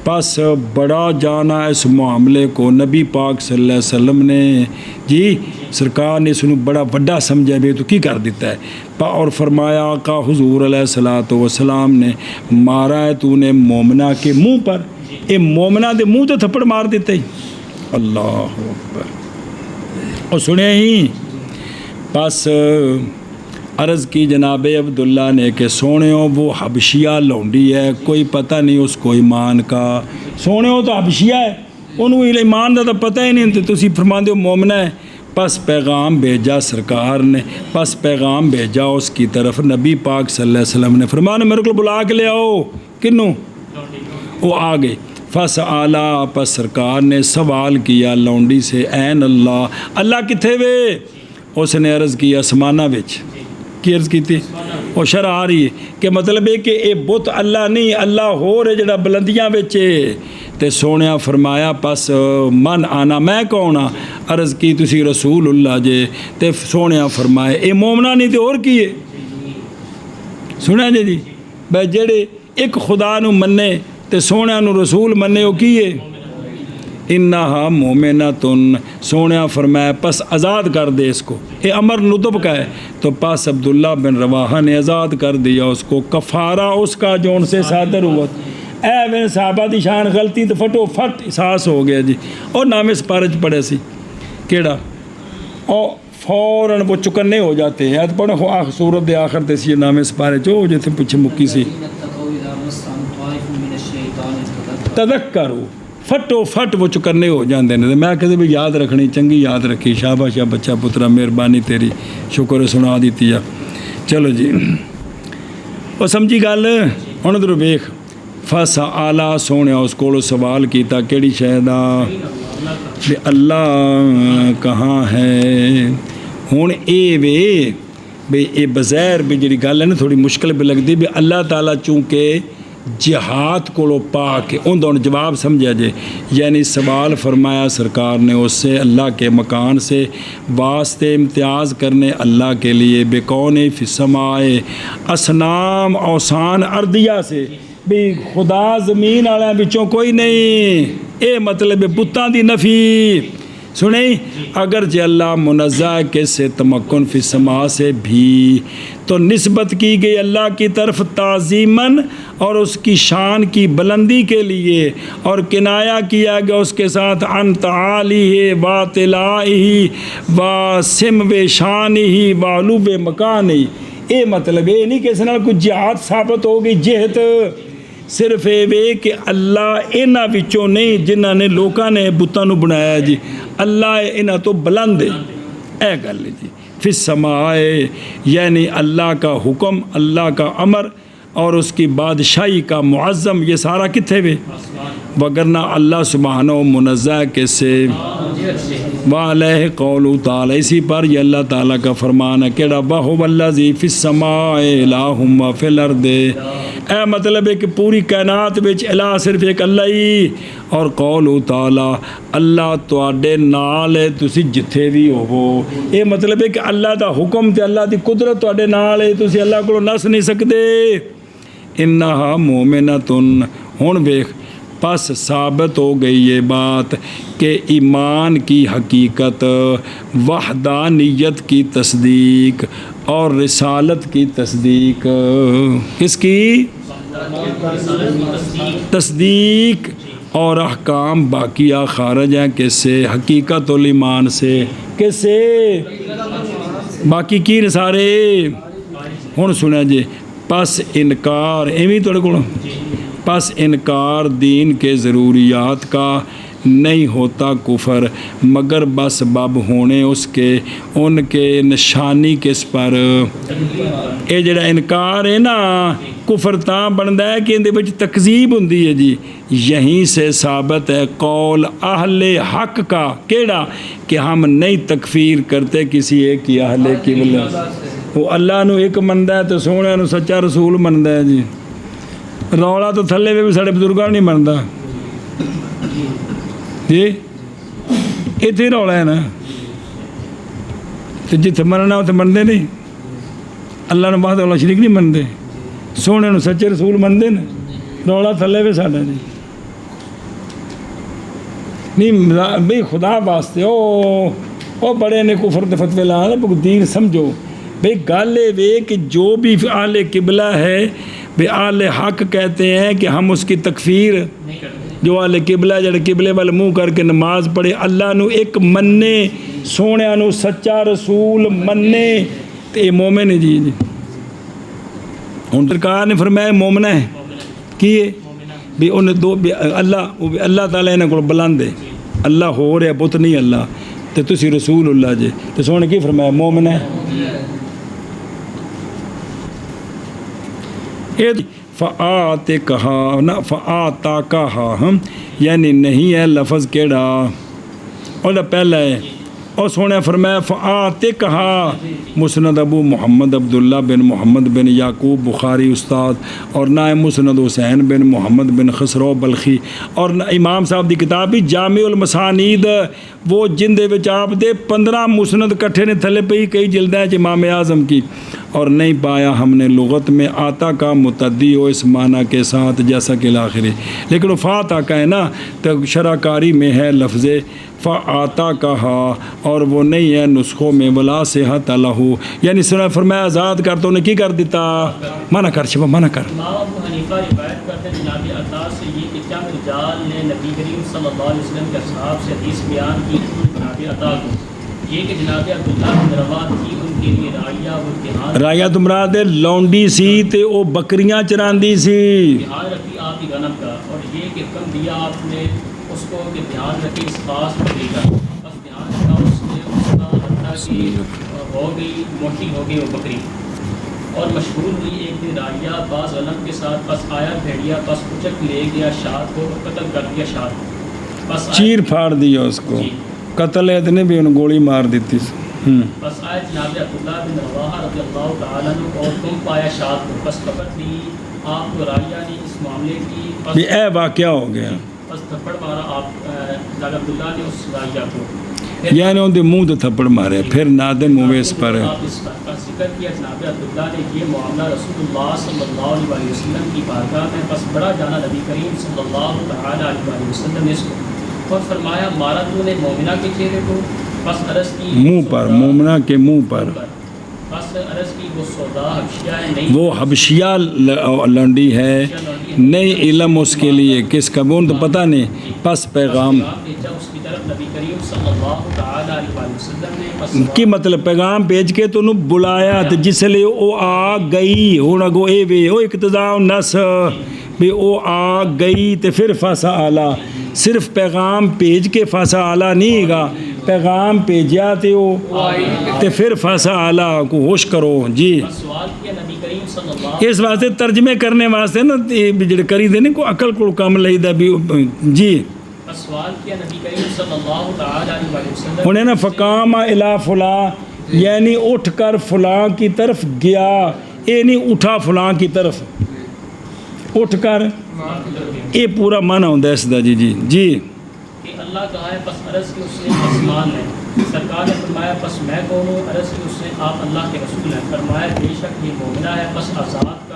پس بڑا جانا اس معاملے کو نبی پاک صلی اللہ علیہ وسلم نے جی سرکار نے سنو بڑا وڈا سمجھا بھی تو کی کر دیتا ہے اور فرمایا آقا حضور علیہ الصلوۃ والسلام نے مارا ہے تو نے مومنہ کے منہ پر اے مومنہ دے منہ تے تھپڑ مار دیتا ہی اللہ اکبر اور سنے ہی پس عرض کی جناب عبداللہ نے کہ سونیوں وہ حبشیہ لونڈی ہے کوئی پتہ نہیں اس کو ایمان کا سونیوں تو حبشیہ ہے انہوں ایمان دا تو پتہ ہی نہیں تو تسی فرماندے ہو مومنہ ہے پس پیغام بھیجا سرکار نے پس پیغام بھیجا اس کی طرف نبی پاک صلی اللہ علیہ وسلم نے فرمایا میرے کو بلا کے لے آؤ کنوں وہ آ گئے فس آلہ پس سرکار نے سوال کیا لونڈی سے این اللہ کتھے وے اس نے عرض کی آسمانہ وچ کی عرض کی تھی وہ شرح آ رہی ہے کہ مطلب ہے کہ اے بت اللہ نہیں اللہ ہو رہے جڑا بلندیاں وچے تے سونیا فرمایا پس من آنا میں کون ہاں عرض کی تسی رسول اللہ جے تے سونیا فرمائے اے مومنہ نہیں تے اور کی ہے سنیا جی بھائی جڑے ایک خدا نو مننے تے سونے نو رسول منے وہ کی ہے انہا مومنتن سونے فرمایا پس آزاد کر دے اس کو، یہ امر نطب کا ہے، تو پس عبداللہ بن رواحہ نے آزاد کر دیا اس کو، کفارہ اس کا جو ان سے صادر ہوا۔ اے میں صحابہ دی شان غلطی تو فٹو فٹ احساس ہو گیا جی، اور نام اس پارے چ پڑھے سی کیڑا اور فوراً وہ چکنے ہو جاتے ہیں، پڑھو سورت دے آخر تے سی نام اس پارے چو جیسے پچھے مکی سی تذکرو فٹو فٹ وہ چکنے ہو جاندے نے، میں کہتے بھی یاد رکھنی چنگی یاد رکھی، شاباش بچہ پترا مہربانی تیری، شکر سنا دیتی ہے۔ چلو جی وہ سمجھی گل ہن ادھر ویکھ فسألا سونے اس کو سوال کیتا کیڑی شے دا بھی اللہ کہاں ہے، ہن اے وے بھی اے بظاہر بھی جڑی گل ہے نا تھوڑی مشکل بھی لگتی بھی اللہ تعالیٰ چونکہ جہاد کو پا کے ان جواب سمجھا جائے، یعنی سوال فرمایا سرکار نے اس سے اللہ کے مکان سے واسطے امتیاز کرنے اللہ کے لیے بے کون فی السماء اصنام اوثان اردیہ سے بھی خدا زمین والے بچوں کوئی نہیں، اے مطلب بتاں دی نفی سنیں، اگرچہ اللہ منزہ کے سے تمکن فی السماء سے بھی تو نسبت کی گئی اللہ کی طرف تعظیماً اور اس کی شان کی بلندی کے لیے، اور کنایا کیا گیا اس کے ساتھ عن تعالیہ و طلائہ و سمو شانہ و علو مکانہ، اے مطلب یہ نہیں کہ اس نال کوئی جہاد ثابت ہو گئی جہت، صرف اے وے کہ اللہ انہاں وچوں نہیں جنہاں نے لوکاں نے بتاں نو بنایا جی، اللہ انہاں تو بلند ہے، اے گل ہے جی فی السماء یعنی اللہ کا حکم، اللہ کا امر اور اس کی بادشاہی کا معظم، یہ سارا کتھے وے وگرنہ اللہ سبحانہ و منزہ کے سے وعلیہ قول تعالی، اسی پر یہ اللہ تعالیٰ کا فرمان ہے کیڑا وَهُوَ الَّذِي فِي السَّمَاءِ إِلَٰهٌ وَفِي الْأَرْضِ، اے مطلب ہے کہ پوری کائنات وچ الہ صرف ایک اللہ ہی، اور قول تعالی اللہ تواڈے نال ہے تسی جتھے بھی ہوو، یہ مطلب ہے کہ اللہ دا حکم تے اللہ دی قدرت تواڈے نال ہے، تسی اللہ کو نس نہیں سکدے۔ انہا مومنتن ہن ویکھ پس ثابت ہو گئی یہ بات کہ ایمان کی حقیقت، وحدانیت کی تصدیق اور رسالت کی تصدیق، کس کی تصدیق، اور احکام باقیہ خارج ہیں کس سے، حقیقت الایمان سے، کس سے، باقی کی سارے۔ ہن سنیں جی پس انکار ایویں تھوڑے کو پس انکار دین کے ضروریات کا نہیں ہوتا کفر مگر بس باب ہونے اس کے ان کے نشانی کس پر، اے جڑا انکار ہے نا کفر تاں بندا ہے کہ اندے وچ تکذیب ہوندی ہے جی، یہیں سے ثابت ہے قول اہل حق کا کیڑا کہ ہم نہیں تکفیر کرتے کسی ایک کی اہل قبلہ، وہ اللہ نو ایک مندا ہے تو سونے نو سچا رسول مندا ہے جی، رولا تو تھلے بھی سارے بزرگاں نہیں مندا جی، اتنے رولا ہے نا، تو جتنے مننا اتنے منتے نہیں، اللہ نے وحدہ لا شریک نہیں منتے، سونے نو سچے رسول منتے نا، رولا تھلے بھی ساڈا جی نہیں بھئی خدا واسطے او بڑے نے کفر دے فتوے لا دین سمجھو، بھئی گل وے کہ جو بھی اہل قبلہ ہے بے اہل حق کہتے ہیں کہ ہم اس کی تکفیر، جو اہل قبلہ جڑے قبلے والے منہ کر کے نماز پڑھے، اللہ نو ایک مننے، سونے نو سچا رسول مننے، تو یہ مومن ہے جی۔ ان سرکار نے فرمایا مومن ہے کیے بھی انہیں دو اللہ تعالیٰ انہیں کو بلند ہے، اللہ ہو رہا بت نہیں اللہ، تو تسی رسول اللہ جی، تو سونے کی فرمایا مومن ہے۔ فآت کہا نہ فآتا کہا ہم یعنی نہیں ہے لفظ کیڑا اور پہلا ہے، اور سونے فرمایا فآت کہا مسند ابو محمد عبداللہ بن محمد بن یعقوب بخاری استاد، اور نہ مسند حسین بن محمد بن خسرو بلخی، اور نہ امام صاحب دی کتاب بھی جامع المسانید، وہ جن دے وچ آپ دے 15 مسند کٹھے نے تھلے پئی کئی جلدیں امام اعظم کی، اور نہیں پایا ہم نے لغت میں آتا کا متعدی ہو اس معنی کے ساتھ جیسا کہ الآخری، لیکن وہ فاتا کا ہے نا تو شرح کاری میں ہے لفظ فآتا کہا اور وہ نہیں ہے نسخوں میں ولا صحت لہو، یعنی سنا فرمایا آزاد کر تو انہیں کی کر دیتا، منع کر شبہ منع کر۔ امام ابو حنیفہ روایت کرتے ہیں جناب عطا سے یہ کہ چند رجال نے نبی کریم صلی اللہ علیہ وسلم کے اصحاب سے حدیث بیان کی جناب عطا کو، یہ کہ جناب عبداللہ بن رواح تھی ان کے لیے رعیہ و امتحان، رعیہ تمراد لونڈی سی تے او بکریاں چراندی سی، دھیان رکھی آپ کی غنم کا، اور یہ کہ حکم دیا آپ نے اس کو کہ دھیان رکھے اس خاص بکری کا، بس دھیان رکھا اس نے اس کا حتیٰ کہ ہو گئی موٹی ہو گئی وہ بکری، اور مشغول ہوئی ایک دن رعیہ بعض غنم کے ساتھ، بس آیا بھیڑیا بس اچک لے گیا شاد کو، قتل کر دیا شاد کو، بس چیر پھاڑ دیا اس کو، جی قتل ہے نے بھی انہوں گولی مار دیتی سی۔ بس آئے جناب عبداللہ بن رواح رضی اللہ تعالیٰ عنہ اور تم پایا شاد کو، بس پکڑ لی آپ کو رعیہ نے اس معاملے کی، یہ اے واقعہ ہو گیا، بس تھپڑ مارا آپ جناب عبداللہ نے اس رعیہ کو، یعنی ان دے منہ تے تھپڑ مارے، پھر نادم ہوئے اس پر۔ آپ اس کا ذکر کیا جناب عبداللہ نے یہ معاملہ رسول اللہ صلی اللہ علیہ وسلم کی بارگاہ میں بس بڑا جانا نبی کریم صلی اللہ تعالیٰ علیہ وسلم نے اس کو، اور فرمایا مارا تو نے مومنہ کے چہرے کو، بس عرض کی منہ پر، مومنہ کے منہ پر، بس عرض کی وہ سودا حبشیہ ہے نہیں، وہ حبشیہ لنڈی ہے، نہیں علم اس کے لیے کس کا وہ تو پتہ نہیں، پس پیغام بھیجا اس کی طرف نبی کریم صلی اللہ تعالیٰ علیہ وسلم نے، بس کی مطلب پیغام بھیج کے تو انہوں بلایا تو جس لیے وہ آ گئی ہوں اگو اے وے او اقتضاء النص بھی وہ آ گئی تو پھر فاسا آلہ، صرف پیغام بھیج کے فاسا آلہ نہیں گا، پیغام بھیجیا تے وہ تے پھر فاسا آلہ کو ہوش کرو جی۔ بس سوال کیا نبی کریم صلی اللہ اس واسطے ترجمے کرنے واسطے نا جڑے کری دے کو عقل کو کم لئیدا بھی جی۔ بس سوال کیا نبی کریم صلی اللہ تعالیٰ علیہ وسلم، انہیں نا فقام الی فلاں یعنی اٹھ کر فلاں کی طرف گیا، اے نہیں اٹھا فلاں کی طرف، اٹھ کر یہ پورا معنی ہوتا ہے اس دا جی جی جی۔ کہ اللہ کہا ہے پس عرض کی اس نے آسمان ہے، سرکار نے فرمایا پس میں کون ہوں، عرض کی اس نے آپ اللہ کے رسول ہیں، فرمایا بے شک یہ مومنہ ہے پس آزاد